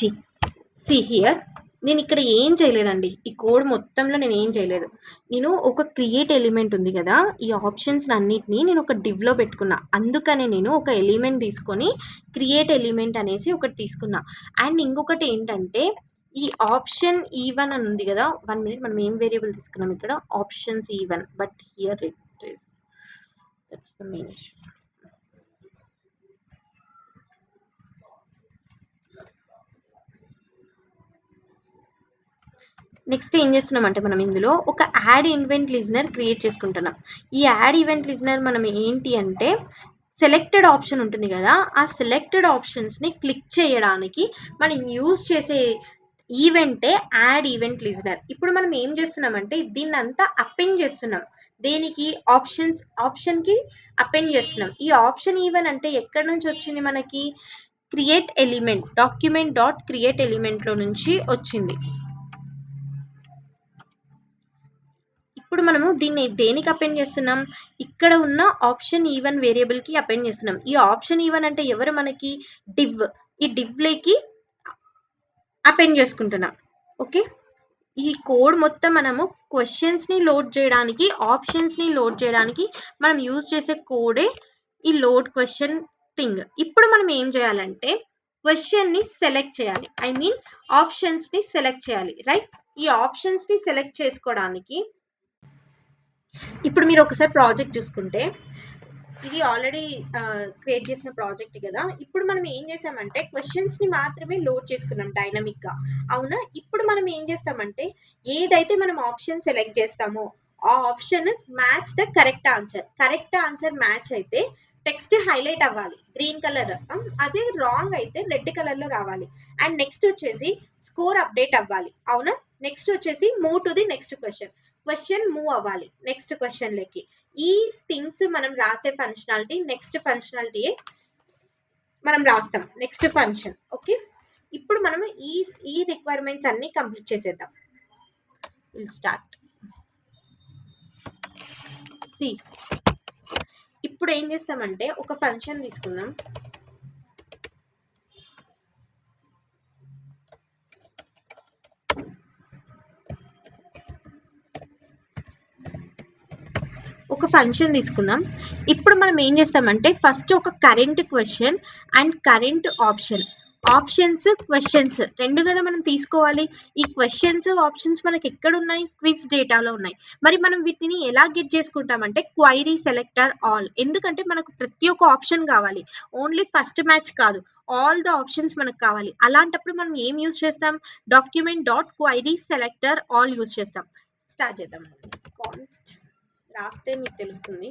Speaker 1: see here. నేను ఇక్కడ ఏం చేయలేదండి, ఈ కోడ్ మొత్తంలో నేను ఏం చేయలేదు. నేను ఒక క్రియేట్ ఎలిమెంట్ ఉంది కదా, ఈ ఆప్షన్స్ అన్నిటిని నేను ఒక డివ్లో పెట్టుకున్నా. అందుకనే నేను ఒక ఎలిమెంట్ తీసుకొని క్రియేట్ ఎలిమెంట్ అనేసి ఒకటి తీసుకున్నా. అండ్ ఇంకొకటి ఏంటంటే ఈ ఆప్షన్ ఈవెన్ అని ఉంది కదా, 1 minute, మనం ఏం వేరియబుల్ తీసుకున్నాం ఇక్కడ, options even, but here it is, that's the main issue. Next ఏం చేస్తున్నామంటే మనం ఇందులో ఒక యాడ్ ఈవెంట్ లిజనర్ క్రియేట్ చేసుకుంటున్నాం. ఈ యాడ్ ఈవెంట్ లిజనర్ మనం ఏంటి అంటే సెలెక్టెడ్ ఆప్షన్ ఉంటుంది కదా, ఆ సెలెక్టెడ్ ఆప్షన్స్ని క్లిక్ చేయడానికి మనం యూజ్ చేసే ఈవెంటే యాడ్ ఈవెంట్ లిజనర్. ఇప్పుడు మనం ఏం చేస్తున్నామంటే దీన్ని అంతా అపెండ్ చేస్తున్నాం. దేనికి? ఆప్షన్కి అపెండ్ చేస్తున్నాం. ఈ ఆప్షన్ ఈవెన్ అంటే ఎక్కడి నుంచి వచ్చింది మనకి? Create element, document dot create ఎలిమెంట్లో నుంచి వచ్చింది. ఇప్పుడు మనము దీన్ని దేనికి అపెండ్ చేస్తున్నాం? ఇక్కడ ఉన్న ఆప్షన్ ఈవెన్ వేరియబుల్ కి అపెండ్ చేస్తున్నాం. ఈ ఆప్షన్ ఈవెన్ అంటే ఎవరు మనకి? డివ్. ఈ డివ్లోకి అపెండ్ చేసుకుంటున్నాం. ఓకే, ఈ కోడ్ మొత్తం మనము క్వశ్చన్స్ ని లోడ్ చేయడానికి, ఆప్షన్స్ ని లోడ్ చేయడానికి మనం యూజ్ చేసే కోడే ఈ లోడ్ క్వశ్చన్ థింగ్. ఇప్పుడు మనం ఏం చేయాలంటే క్వశ్చన్ ని సెలెక్ట్ చేయాలి, ఐ మీన్ ఆప్షన్స్ ని సెలెక్ట్ చేయాలి, రైట్? ఈ ఆప్షన్స్ ని సెలెక్ట్ చేసుకోవడానికి ఇప్పుడు మీరు ఒకసారి ప్రాజెక్ట్ చూసుకుంటే ఇది ఆల్రెడీ క్రియేట్ చేసిన ప్రాజెక్ట్ కదా. ఇప్పుడు మనం ఏం చేసామంటే క్వశ్చన్స్ ని మాత్రమే లోడ్ చేసుకున్నాం డైనమిక్ గా, అవునా? ఇప్పుడు మనం ఏం చేస్తామంటే ఏదైతే మనం ఆప్షన్ సెలెక్ట్ చేస్తామో ఆ option match the correct answer match అయితే టెక్స్ట్ హైలైట్ అవ్వాలి గ్రీన్ కలర్, అదే రాంగ్ అయితే రెడ్ కలర్ లో రావాలి. అండ్ నెక్స్ట్ వచ్చేసి స్కోర్ అప్డేట్ అవ్వాలి, అవునా? నెక్స్ట్ వచ్చేసి move to the next question move అవ్వాలి నెక్స్ట్ క్వశ్చన్ లకి. ఈ థింగ్స్ మనం రాసే ఫంక్షనాలిటీ నెక్స్ట్ ఫంక్షనాలిటీ మనం రాస్తాం, నెక్స్ట్ ఫంక్షన్. ఓకే, ఇప్పుడు మనం ఈ రిక్వైర్మెంట్స్ అన్ని కంప్లీట్ చేసేద్దాం. Will start. సి ఇప్పుడు ఏం చేస్తామంటే ఒక ఫంక్షన్ తీసుకుందాం. ఒక ఫంక్షన్ తీసుకుందాం. ఇప్పుడు మనం ఏం చేస్తామంటే ఫస్ట్ ఒక current question and current options questions రెండు కదా మనం తీసుకోవాలి. ఈ క్వశ్చన్స్ ఆప్షన్స్ మనకి ఎక్కడ ఉన్నాయి? క్విజ్ డేటాలో ఉన్నాయి. మరి మనం వీటిని ఎలా గెట్ చేసుకుంటామంటే క్వైరీ సెలెక్టర్ ఆల్. ఎందుకంటే మనకు ప్రతి ఒక్క ఆప్షన్ కావాలి, ఓన్లీ ఫస్ట్ మ్యాచ్ కాదు, ఆల్ ద ఆప్షన్స్ మనకు కావాలి. అలాంటప్పుడు మనం ఏం యూజ్ చేస్తాం? Document dot query selector all use చేస్తాం. స్టార్ట్ చేద్దాం. కాన్స్ట్ రాస్తే మీకు తెలుస్తుంది.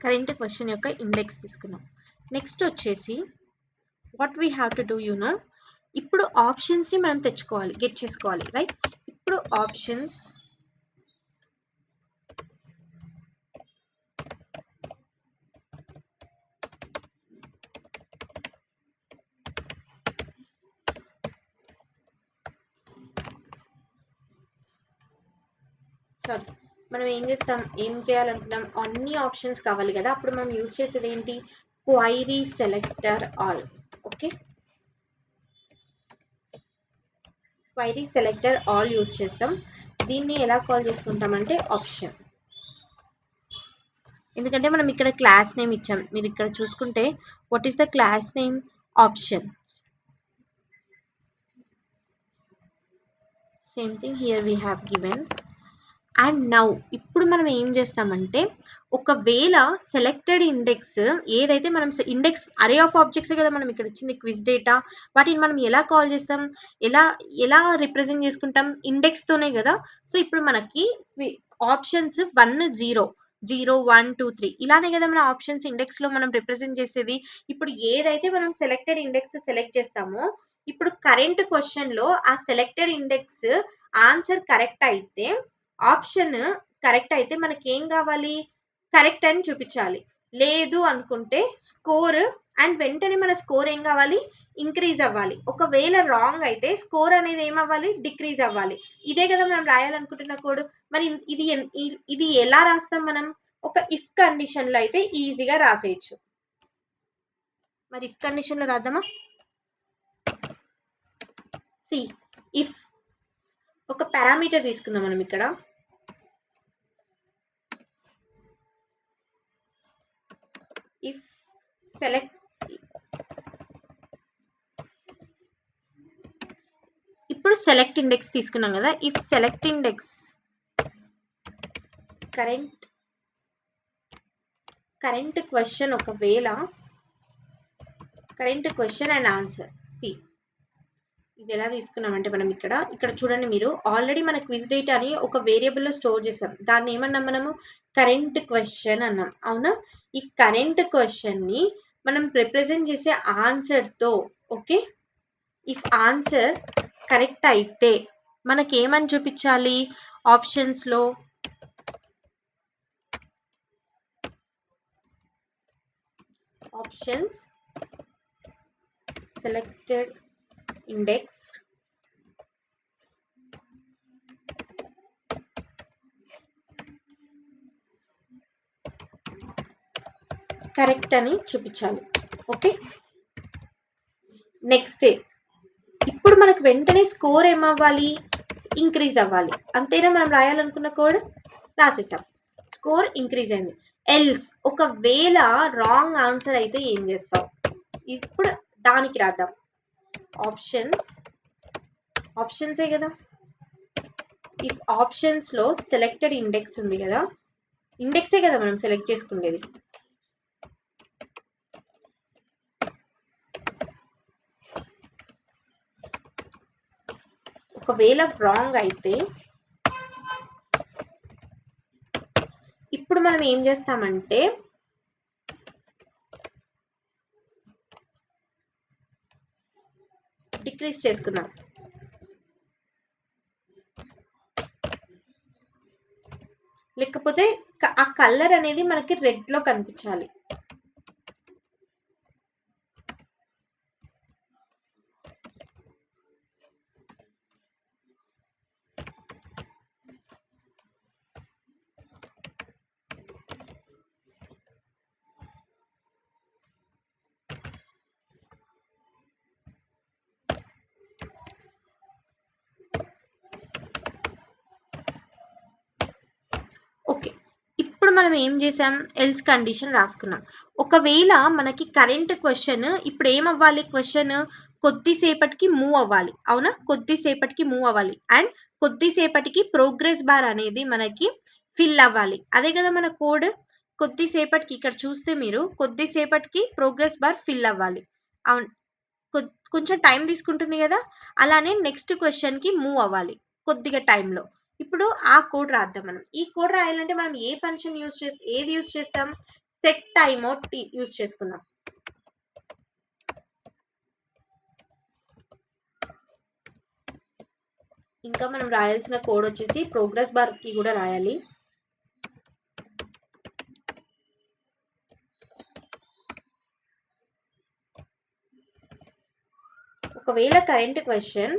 Speaker 1: కరెంట్ క్వశ్చన్ యొక్క ఇండెక్స్ తీసుకున్నాం. నెక్స్ట్ వచ్చేసి what we have to do you know, ఇప్పుడు ఆప్షన్స్ ని మనం తెచ్చుకోవాలి, గెట్ చేసుకోవాలి, రైట్? ఇప్పుడు ఆప్షన్స్ సారీ, మనం ఏం చేయాలనుకున్నాం, అన్ని ఆప్షన్స్ కావాలి కదా, అప్పుడు మనం యూజ్ చేసేది ఏంటి, query selector all. Okay, query selector all use చేస్తాం. దీన్ని ఎలా కాల్ చేసుకుంటామంటే ఆప్షన్, ఎందుకంటే మనం ఇక్కడ క్లాస్ నేమ్ ఇచ్చాం. మీరు ఇక్కడ చూసుకుంటే what is the class name, options. Same thing here we have given. And now ఇప్పుడు మనం ఏం చేస్తామంటే, ఒకవేళ సెలెక్టెడ్ ఇండెక్స్ ఏదైతే మనం ఇండెక్స్ అరే ఆఫ్ ఆబ్జెక్ట్స్ కదా మనం ఇక్కడ ఇచ్చింది క్విజ్ డేటా, వాటిని మనం ఎలా కాల్ చేస్తాం, ఎలా ఎలా రిప్రజెంట్ చేసుకుంటాం, ఇండెక్స్ తోనే కదా. సో ఇప్పుడు మనకి ఆప్షన్స్ 1 0 0 1 2 3 ఇలానే కదా మన ఆప్షన్స్ ఇండెక్స్ లో మనం రిప్రజెంట్ చేసేది. ఇప్పుడు ఏదైతే మనం సెలెక్టెడ్ ఇండెక్స్ సెలెక్ట్ చేస్తామో, ఇప్పుడు కరెంట్ క్వశ్చన్ లో ఆ సెలెక్టెడ్ ఇండెక్స్ ఆన్సర్ కరెక్ట్ అయితే, ఆప్షన్ కరెక్ట్ అయితే మనకి ఏం కావాలి, కరెక్ట్ అని చూపించాలి. లేదు అనుకుంటే స్కోర్, అండ్ వెంటనే మన స్కోర్ ఏం కావాలి, ఇంక్రీజ్ అవ్వాలి. ఒకవేళ రాంగ్ అయితే స్కోర్ అనేది ఏమవ్వాలి, డిక్రీజ్ అవ్వాలి. ఇదే కదా మనం రాయాలనుకుంటున్న కోడ్. మరి ఇది ఎలా రాస్తాం మనం, ఒక ఇఫ్ కండిషన్ లో అయితే ఈజీగా రాసేయచ్చు. మరి ఇఫ్ కండిషన్ లో రాద్దామా. సి, ఇఫ్ ఒక పారామీటర్ తీసుకుందాం మనం ఇక్కడ. ఇఫ్ సెలెక్ట్, ఇప్పుడు సెలెక్ట్ ఇండెక్స్ తీసుకున్నాం కదా, if select index current question, ఒకవేళ current question and answer. See, ఇది ఎలా తీసుకున్నామంటే మనం ఇక్కడ చూడండి, మీరు ఆల్రెడీ మన క్విజ్ డేటాని ఒక వేరియబుల్ లో స్టోర్ చేసాం. దాన్ని ఏమన్నాం మనము, కరెంట్ క్వశ్చన్ అన్నాం, అవునా. ఈ కరెంట్ క్వశ్చన్ ని మనం రిప్రజెంట్ చేసే ఆన్సర్ తో, ఓకే, ఇఫ్ ఆన్సర్ కరెక్ట్ అయితే మనకి ఏమని చూపించాలి, ఆప్షన్స్ లో ఆప్షన్స్ సెలెక్టెడ్ ఇండెక్స్ కరెక్ట్ అని చూపించాలి. ఓకే, నెక్స్ట్ ఇప్పుడు మనకు వెంటనే స్కోర్ ఏమవ్వాలి, ఇంక్రీజ్ అవ్వాలి. అంతేనా మనం రాయాలనుకున్న కోడ్, రాసేసాం, స్కోర్ ఇంక్రీజ్ అయింది. ఎల్స్ ఒకవేళ రాంగ్ ఆన్సర్ అయితే ఏం చేస్తావు, ఇప్పుడు దానికి రాద్దాం. ఆప్షన్సే కదా, ఇఫ్ ఆప్షన్స్ లో సెలెక్టెడ్ ఇండెక్స్ ఉంది కదా, ఇండెక్సే కదా మనం సెలెక్ట్ చేసుకునేది. ఒకవేళ రాంగ్ అయితే ఇప్పుడు మనం ఏం చేస్తామంటే, డిక్రీజ్ చేసుకుందాం. లేకపోతే ఆ కలర్ అనేది మనకి రెడ్ లో కనిపించాలి. ఓకే, ఇప్పుడు మనం ఏం చేసాం, ఎల్స్ కండిషన్ రాసుకున్నాం. ఒకవేళ మనకి కరెంట్ క్వశ్చన్ ఇప్పుడు ఏమవ్వాలి, క్వశ్చన్ కొద్దిసేపటికి మూవ్ అవ్వాలి, అవునా, కొద్దిసేపటికి మూవ్ అవ్వాలి. అండ్ కొద్దిసేపటికి ప్రోగ్రెస్ బార్ అనేది మనకి ఫిల్ అవ్వాలి. అదే కదా మన కోడ్, కొద్దిసేపటికి ఇక్కడ చూస్తే మీరు కొద్దిసేపటికి ప్రోగ్రెస్ బార్ ఫిల్ అవ్వాలి, అవును, కొంచెం టైం తీసుకుంటుంది కదా. అలానే నెక్స్ట్ క్వశ్చన్ కి మూవ్ అవ్వాలి కొద్దిగా టైంలో. ఇప్పుడు ఆ కోడ్ రాద్దాం మనం. ఈ కోడ్ రాయాలంటే మనం ఏ ఫంక్షన్ ఏది యూజ్ చేస్తాం, సెట్ టైమ్ అవుట్ యూజ్ చేసుకుందాం. ఇంకా మనం రాయాల్సిన కోడ్ వచ్చేసి ప్రోగ్రెస్ బార్ కి కూడా రాయాలి. ఒకవేళ కరెంట్ క్వశ్చన్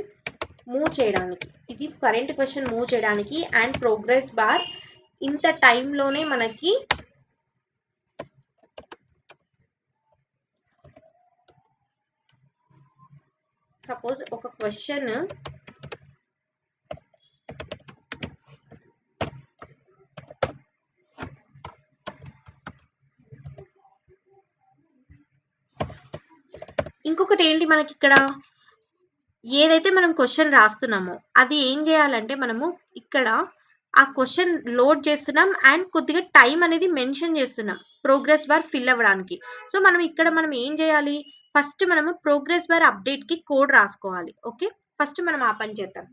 Speaker 1: మూవ్ చేయడానికి, ఇది కరెంట్ క్వశ్చన్ మూవ్ చేయడానికి అండ్ ప్రోగ్రెస్ బార్ ఇంత టైంలోనే మనకి సపోజ్ ఒక క్వశ్చన్ ఇంకొకటి ఏంటి మనకి ఇక్కడ ఏదైతే మనం క్వశ్చన్ రాస్తున్నామో అది ఏం చేయాలంటే మనము ఇక్కడ ఆ క్వశ్చన్ లోడ్ చేస్తున్నాం అండ్ కొద్దిగా టైం అనేది మెన్షన్ చేస్తున్నాం ప్రోగ్రెస్ బార్ ఫిల్ అవ్వడానికి. సో మనం ఇక్కడ మనం ఏం చేయాలి, ఫస్ట్ మనము ప్రోగ్రెస్ బార్ అప్డేట్ కి కోడ్ రాసుకోవాలి. ఓకే, ఫస్ట్ మనం ఆ పని చేద్దాం.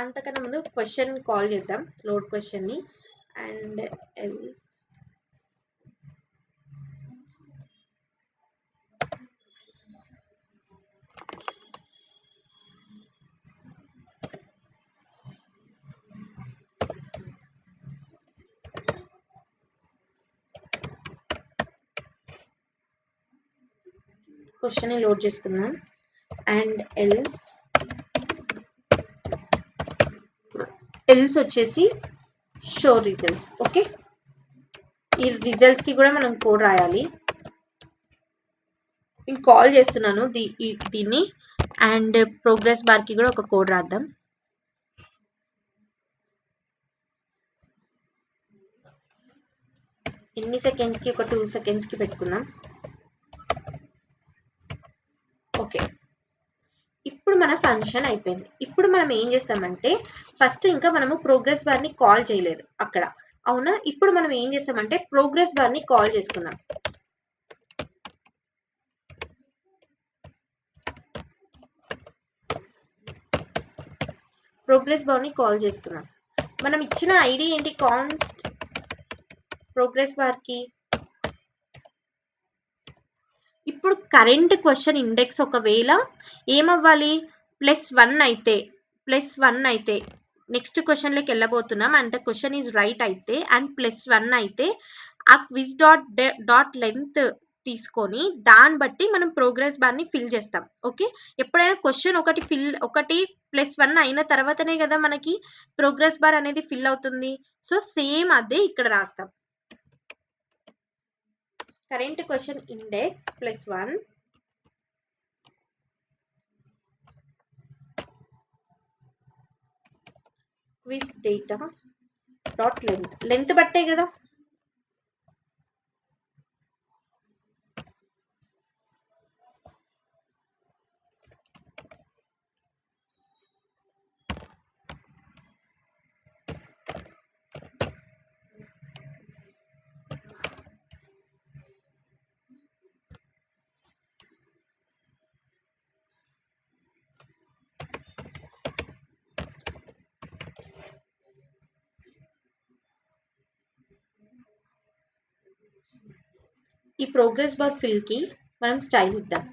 Speaker 1: అంతకన్నా ముందు క్వశ్చన్ కాల్ చేద్దాం, లోడ్ క్వశ్చన్ ని అండ్ ఎల్స్ క్వశ్చన్ ని లోడ్ చేసుకుందాం అండ్ ఎల్స్ వచ్చేసి షో రిజల్ట్స్. ఓకే, ఈ రిజల్ట్స్ కి కూడా మనం కోడ్ రాయాలి. నేను కాల్ చేస్తున్నాను దీన్ని అండ్ ప్రోగ్రెస్ బార్ కి కూడా ఒక కోడ్ రాద్దాం. ఎన్ని సెకండ్స్ కి, ఒక 2 సెకండ్స్ కి పెట్టుకుందాం. ఓకే, ఇప్పుడు మన ఫంక్షన్ అయిపోయింది. ఇప్పుడు మనం ఏం చేస్తామంటే ఫస్ట్ ఇంకా మనము ప్రోగ్రెస్ బార్ ని కాల్ చేయలేదు అక్కడ, అవునా? ఇప్పుడు మనం ఏం చేస్తామంటే ప్రోగ్రెస్ బార్ ని కాల్ చేసుకుందాం. ప్రోగ్రెస్ బార్ ని కాల్ చేసుకున్నాం. మనం ఇచ్చిన ఐడి ఏంటి, కాన్స్ట్ ప్రోగ్రెస్ బార్ కి. ఇప్పుడు కరెంట్ క్వశ్చన్ ఇండెక్స్ ఒకవేళ ఏమవ్వాలి, +1 అయితే నెక్స్ట్ క్వశ్చన్ లోకి వెళ్ళబోతున్నాం అండ్ క్వశ్చన్ ఈజ్ రైట్ అయితే అండ్ +1 అయితే ఆ క్విజ్ డాట్ లెంత్ తీసుకొని దాన్ని బట్టి మనం ప్రోగ్రెస్ బార్ ని ఫిల్ చేస్తాం. ఓకే, ఎప్పుడైనా క్వశ్చన్ ఒకటి +1 అయిన తర్వాతనే కదా మనకి ప్రోగ్రెస్ బార్ అనేది ఫిల్ అవుతుంది. సో సేమ్ అదే ఇక్కడ రాస్తాం. Current question index +1 quiz data dot length బట్టే కదా. ఈ ప్రోగ్రెస్ బార్ ఫిల్ కి మనం స్టైల్ ఇద్దాం.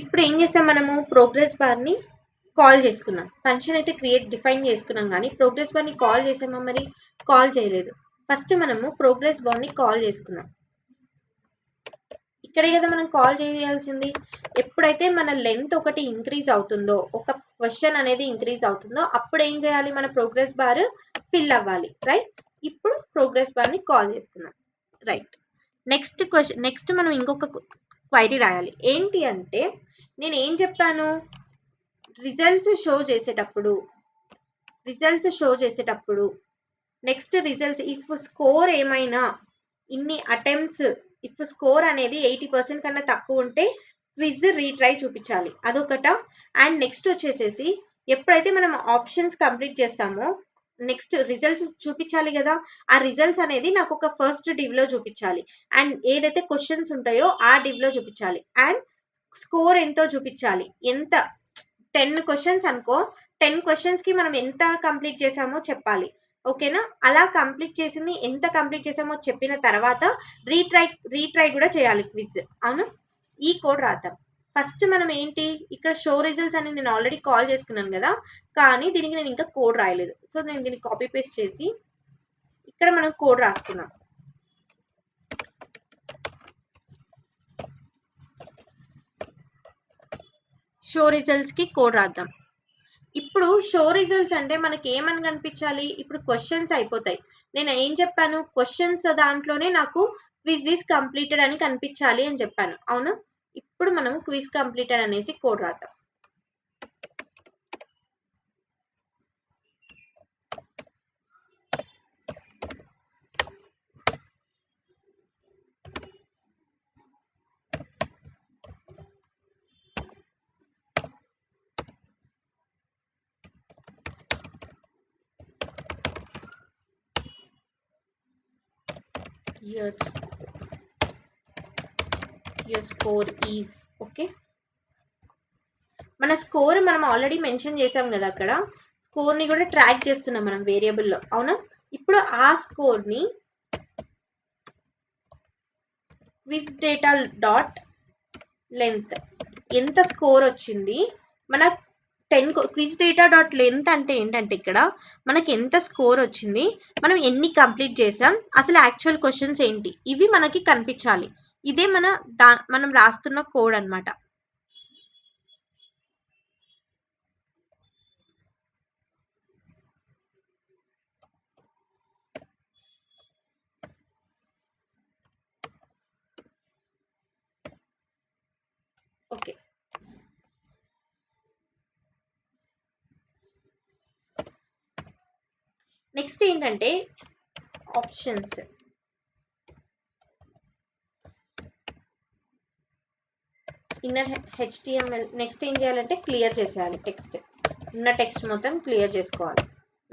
Speaker 1: ఇప్పుడు ఏం చేసాం, మనము ప్రోగ్రెస్ బార్ ని కాల్ చేసుకున్నాం. ఫంక్షన్ అయితే డిఫైన్ చేసుకున్నాం కానీ ప్రోగ్రెస్ బార్ ని కాల్ చేసామా, మరి కాల్ చేయలేదు. ఫస్ట్ మనము ప్రోగ్రెస్ బార్ ని కాల్ చేసుకున్నాం. ఇక్కడే కదా మనం కాల్ చేయాల్సింది. ఎప్పుడైతే మన లెంత్ ఒకటి ఇంక్రీజ్ అవుతుందో, ఒక క్వశ్చన్ అనేది ఇంక్రీజ్ అవుతుందో అప్పుడు ఏం చేయాలి, మన ప్రోగ్రెస్ బార్ ఫిల్ అవ్వాలి. రైట్, ఇప్పుడు ప్రోగ్రెస్ బార్ ని కాల్ చేసుకున్నాం. రైట్, నెక్స్ట్ మనం ఇంకొక క్వైరీ రాయాలి. ఏంటి అంటే నేను ఏం చెప్పాను, రిజల్ట్స్ షో చేసేటప్పుడు నెక్స్ట్ రిజల్ట్స్ ఇఫ్ స్కోర్ ఏమైనా ఇన్ని అటెంప్ట్స్ ఇఫ్ స్కోర్ అనేది 80% కన్నా తక్కువ ఉంటే క్విజ్ రీట్రై చూపించాలి, అదొకట. అండ్ నెక్స్ట్ వచ్చేసేసి ఎప్పుడైతే మనం ఆప్షన్స్ కంప్లీట్ చేస్తామో నెక్స్ట్ రిజల్ట్స్ చూపించాలి కదా, ఆ రిజల్ట్స్ అనేది నాకు ఒక ఫస్ట్ డివ్ లో చూపించాలి అండ్ ఏదైతే క్వశ్చన్స్ ఉంటాయో ఆ డివ్ లో చూపించాలి అండ్ స్కోర్ ఎంతో చూపించాలి. ఎంత 10 క్వశ్చన్స్ అనుకో, 10 క్వశ్చన్స్ కి మనం ఎంత కంప్లీట్ చేసామో చెప్పాలి. ఓకేనా? అలా కంప్లీట్ చేసింది ఎంత కంప్లీట్ చేసామో చెప్పిన తర్వాత రీట్రై కూడా చేయాలి క్విజ్. అవునా? ఈ కోడ్ రాద్దాం. ఫస్ట్ మనం ఏంటి ఇక్కడ షో రిజల్ట్స్ అని నేను ఆల్రెడీ కాల్ చేసుకున్నాను కదా, కానీ దీనికి నేను ఇంకా కోడ్ రాయలేదు. సో నేను దీన్ని కాపీ పేస్ట్ చేసి ఇక్కడ మనం కోడ్ రాసుకున్నాం. షో రిజల్ట్స్ కి కోడ్ రాద్దాం. ఇప్పుడు షో రిజల్ట్స్ అంటే మనకి ఏమని కనిపించాలి? ఇప్పుడు క్వశ్చన్స్ అయిపోతాయి. నేను ఏం చెప్పాను? క్వశ్చన్స్ దాంట్లోనే నాకు క్విజ్ ఈస్ కంప్లీటెడ్ అని కనిపించాలి అని చెప్పాను. అవునా? ఇప్పుడు మనం క్విజ్ కంప్లీటెడ్ అనేసి కోడ్ రాద్దాం. your score is okay. మన స్కోర్ మనం ఆల్రెడీ మెన్షన్ చేసాం కదా, అక్కడ స్కోర్ ని కూడా ట్రాక్ చేస్తున్నాం మనం వేరియబుల్లో. అవునా? ఇప్పుడు ఆ స్కోర్ ని క్విజ్ డేటా డాట్ లెంత్ ఎంత స్కోర్ వచ్చింది మన 10 క్విజ్ డేటా డాట్ లెంత్ అంటే ఏంటంటే ఇక్కడ మనకి ఎంత స్కోర్ వచ్చింది, మనం ఎన్ని కంప్లీట్ చేసాం, అసలు యాక్చువల్ క్వశ్చన్స్ ఏంటి, ఇవి మనకి కనిపించాలి. ఇదే మనం రాస్తున్న కోడ్ అన్నమాట. ఓకే, నెక్స్ట్ ఏంటంటే ఆప్షన్స్. ఇన్నర్ HTML నెక్స్ట్ ఏం చేయాలంటే క్లియర్ చేసేయాలి. టెక్స్ట్ ఉన్న టెక్స్ట్ మొత్తం క్లియర్ చేసుకోవాలి.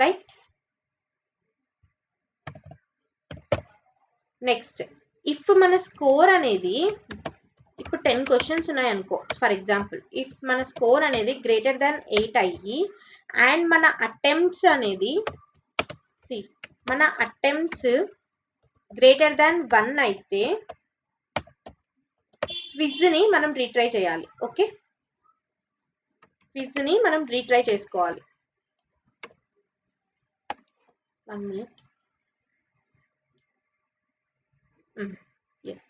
Speaker 1: రైట్? నెక్స్ట్ ఇఫ్ మన స్కోర్ అనేది ఇప్పుడు 10 క్వశ్చన్స్ ఉన్నాయి అనుకో, ఫర్ ఎగ్జాంపుల్ ఇఫ్ మన స్కోర్ అనేది గ్రేటర్ దాన్ 8 అయ్యి అండ్ మన అటెంప్ట్స్ అనేది మన అటెంప్ట్స్ గ్రేటర్ దాన్ 1 అయితే క్విజ్ ని మనం రీట్రై చేయాలి. ఓకే, క్విజ్ ని మనం రీట్రై చేసుకోవాలి. 1 minute. ఎస్,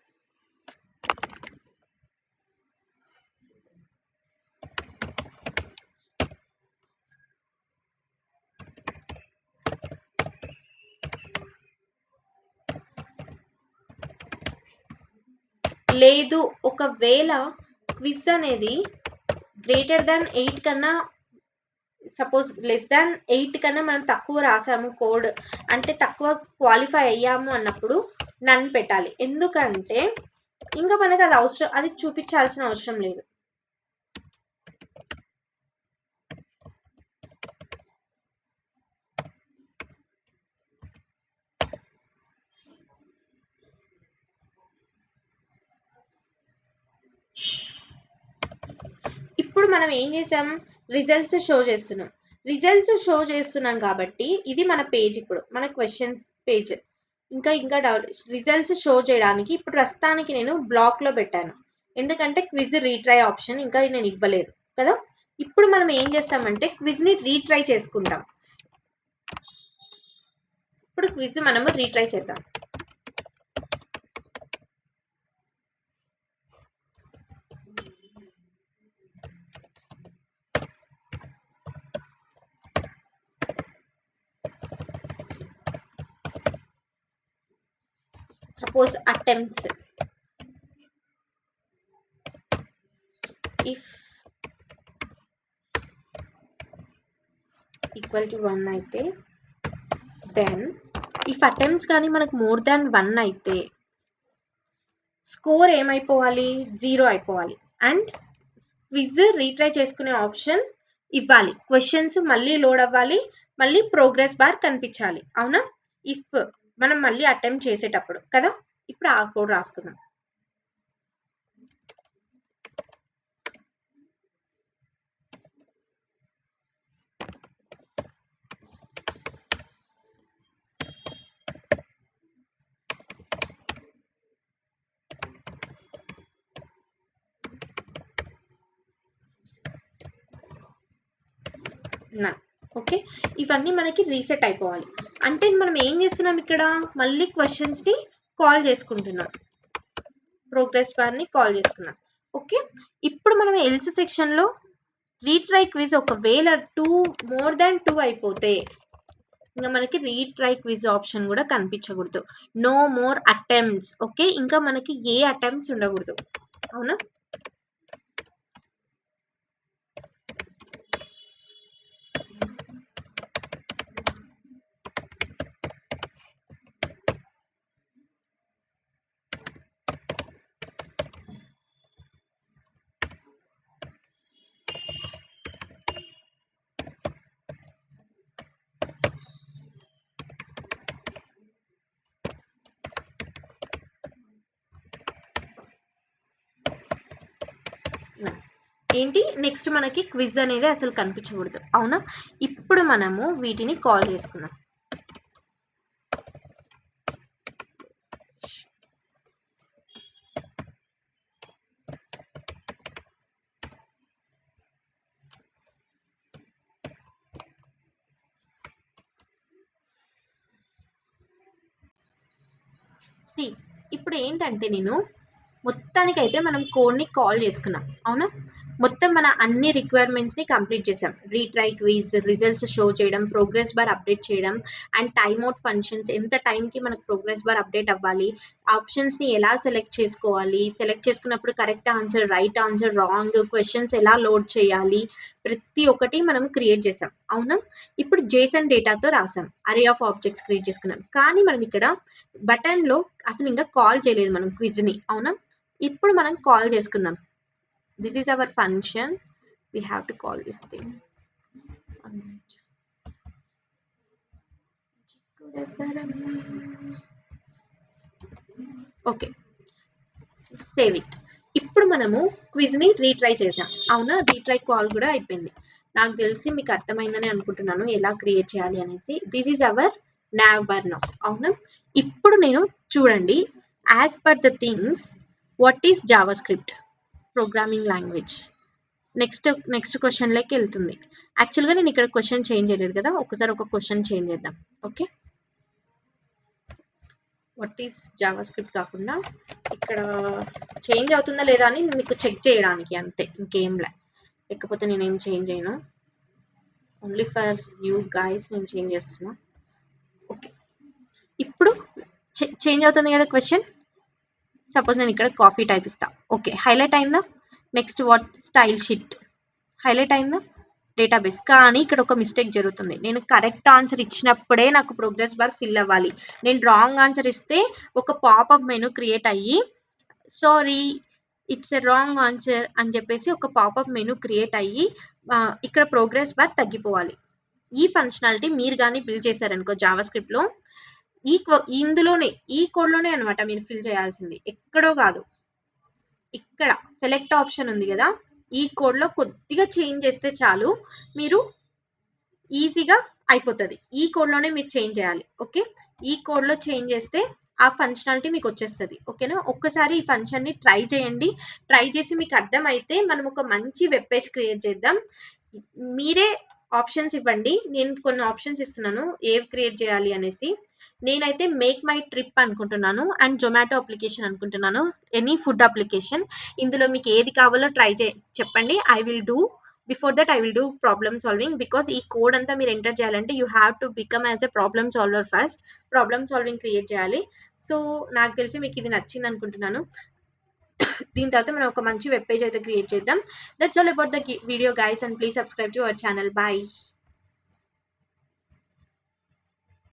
Speaker 1: లేదు ఒకవేళ క్విజ్ అనేది గ్రేటర్ దాన్ 8 కన్నా, సపోజ్ లెస్ దాన్ 8 కన్నా మనం తక్కువ రాసాము కోడ్ అంటే తక్కువ క్వాలిఫై అయ్యాము అన్నప్పుడు నన్ పెట్టాలి. ఎందుకంటే ఇంకా మనకు అది అవసరం, అది చూపించాల్సిన అవసరం లేదు. ఇప్పుడు మనం ఏం చేసాం? రిజల్ట్స్ షో చేస్తున్నాం కాబట్టి ఇది మన పేజ్, ఇప్పుడు మన క్వశ్చన్స్ పేజ్. ఇంకా రిజల్ట్స్ షో చేయడానికి ఇప్పుడు ప్రస్తుతానికి నేను బ్లాక్ లో పెట్టాను, ఎందుకంటే క్విజ్ రీట్రై ఆప్షన్ ఇంకా నేను ఇవ్వలేదు కదా. ఇప్పుడు మనం ఏం చేస్తామంటే క్విజ్ ని రీట్రై చేసుకుంటాం. ఇప్పుడు క్విజ్ మనము రీట్రై చేద్దాం. Suppose attempts if equal to 1 అయితే, then if attempts కానీ మనకు more than 1 అయితే స్కోర్ ఏమైపోవాలి? 0 అయిపోవాలి. అండ్ క్విజ్ రీట్రై చేసుకునే ఆప్షన్ ఇవ్వాలి. క్వశ్చన్స్ మళ్ళీ లోడ్ అవ్వాలి, మళ్ళీ ప్రోగ్రెస్ బార్ కనిపించాలి. అవునా? ఇఫ్ మనం మళ్ళీ అటెంప్ట్ చేసేటప్పుడు కదా. ఇప్పుడు ఆ కోడ్ రాసుకుందాం. నన్. ఓకే, ఇవన్నీ మనకి రీసెట్ అయిపోవాలి. అంటే మనం ఏం చేస్తున్నాం ఇక్కడ, మళ్ళీ క్వశ్చన్స్ని కాల్ చేసుకుంటున్నాం, ప్రోగ్రెస్ బార్ని కాల్ చేసుకున్నాం. ఓకే, ఇప్పుడు మనం ఎల్స్ సెక్షన్లో రీట్రై క్విజ్ ఒకవేళ 2 అయిపోతే ఇంకా మనకి రీట్రై క్విజ్ ఆప్షన్ కూడా కనిపించకూడదు. No more attempts. ఓకే, ఇంకా మనకి ఏ అటెంప్ట్స్ ఉండకూడదు. అవునా? ఏంటి నెక్స్ట్ మనకి క్విజ్ అనేది అసలు కనిపించకూడదు. అవునా? ఇప్పుడు మనము వీటిని కాల్ చేసుకుందాం. సి, ఇప్పుడు ఏంటంటే నేను మొత్తానికైతే మనం కోడ్ని కాల్ చేసుకున్నాం. అవునా? మొత్తం మన అన్ని రిక్వైర్మెంట్స్ని కంప్లీట్ చేసాం. రీట్రై క్విజ్, రిజల్ట్స్ షో చేయడం, ప్రోగ్రెస్ బార్ అప్డేట్ చేయడం, అండ్ టైమ్ అవుట్ ఫంక్షన్స్, ఎంత టైంకి మనకు ప్రోగ్రెస్ బార్ అప్డేట్ అవ్వాలి, ఆప్షన్స్ని ఎలా సెలెక్ట్ చేసుకోవాలి, సెలెక్ట్ చేసుకున్నప్పుడు correct answer, right answer, wrong, questions ఎలా లోడ్ చేయాలి, ప్రతి ఒక్కటి మనం క్రియేట్ చేసాం. అవునా? ఇప్పుడు జేసన్ డేటాతో రాసాం, అరే ఆఫ్ ఆబ్జెక్ట్స్ క్రియేట్ చేసుకున్నాం. కానీ మనం ఇక్కడ బటన్లో అసలు ఇంకా కాల్ చేయలేదు మనం క్విజ్ని. అవునా? ఇప్పుడు మనం కాల్ చేసుకుందాం. This is our function. We have to call this thing. 1 minute. Okay, save it. ఇప్పుడు మనము క్విజ్ని రీట్రై చేసాం. అవునా? రీట్రై కాల్ కూడా అయిపోయింది. నాకు తెలిసి మీకు అర్థమైందని అనుకుంటున్నాను ఎలా క్రియేట్ చేయాలి అనేసి. This is our nav bar now. అవునా? ఇప్పుడు నేను చూడండి, as per the things, what is JavaScript programming language. Next క్వశ్చన్లోకి వెళ్తుంది. యాక్చువల్గా నేను ఇక్కడ క్వశ్చన్ చేంజ్ చేయలేదు కదా, ఒకసారి ఒక క్వశ్చన్ చేంజ్ చేద్దాం. Okay, what is Java script కాకుండా ఇక్కడ చేంజ్ అవుతుందా లేదా అని మీకు చెక్ చేయడానికి అంతే, ఇంకేంలే. లేకపోతే నేనేం చేంజ్ చేయను, ఓన్లీ ఫర్ యూ గైస్ నేను చేంజ్ చేస్తున్నా. ఓకే, ఇప్పుడు చేంజ్ అవుతుంది కదా క్వశ్చన్. సపోజ్ నేను ఇక్కడ కాఫీ టైప్ ఇస్తా. ఓకే, హైలైట్ అయిందా? Next what style sheet highlight అయిందా? డేటాబేస్. కానీ ఇక్కడ ఒక మిస్టేక్ జరుగుతుంది. నేను కరెక్ట్ ఆన్సర్ ఇచ్చినప్పుడే నాకు ప్రోగ్రెస్ బార్ ఫిల్ అవ్వాలి. నేను రాంగ్ ఆన్సర్ ఇస్తే ఒక పాపప్ మెనూ క్రియేట్ అయ్యి sorry it's a wrong answer అని చెప్పేసి ఒక పాపప్ మెనూ క్రియేట్ అయ్యి ఇక్కడ ప్రోగ్రెస్ బార్ తగ్గిపోవాలి. ఈ ఫంక్షనాలిటీ మీరు కానీ బిల్డ్ చేశారనుకో జావా స్క్రిప్ట్లో, ఇందులోనే ఈ కోడ్లోనే అనమాట మీరు ఫిల్ చేయాల్సింది, ఎక్కడో కాదు. ఇక్కడ సెలెక్ట్ ఆప్షన్ ఉంది కదా, ఈ కోడ్లో కొద్దిగా చేంజ్ చేస్తే చాలు, మీరు ఈజీగా అయిపోతుంది. ఈ కోడ్లోనే మీరు చేంజ్ చేయాలి. ఓకే, ఈ కోడ్లో చేంజ్ చేస్తే ఆ ఫంక్షనాలిటీ మీకు వచ్చేస్తుంది. ఓకేనా? ఒక్కసారి ఈ ఫంక్షన్ని ట్రై చేయండి. ట్రై చేసి మీకు అర్థమైతే మనం ఒక మంచి వెబ్ పేజ్ క్రియేట్ చేద్దాం. మీరే ఆప్షన్స్ ఇవ్వండి, నేను కొన్ని ఆప్షన్స్ ఇస్తున్నాను ఏవి క్రియేట్ చేయాలి అనేసి. నేనైతే మేక్ మై ట్రిప్ అనుకుంటున్నాను, అండ్ జొమాటో అప్లికేషన్ అనుకుంటున్నాను, ఎనీ ఫుడ్ అప్లికేషన్. ఇందులో మీకు ఏది కావాలో ట్రై చెప్పండి. I will do, before that I will do problem solving. Because ఈ కోడ్ అంతా మీరు ఎంటర్ చేయాలంటే you have to become as a problem solver first. Problem solving create చేయాలి. సో నాకు తెలిసి మీకు ఇది నచ్చింది అనుకుంటున్నాను. దీని తర్వాత మనం ఒక మంచి వెబ్ పేజ్ అయితే క్రియేట్ చేద్దాం. That's all about the video guys, and please subscribe to our channel. Bye.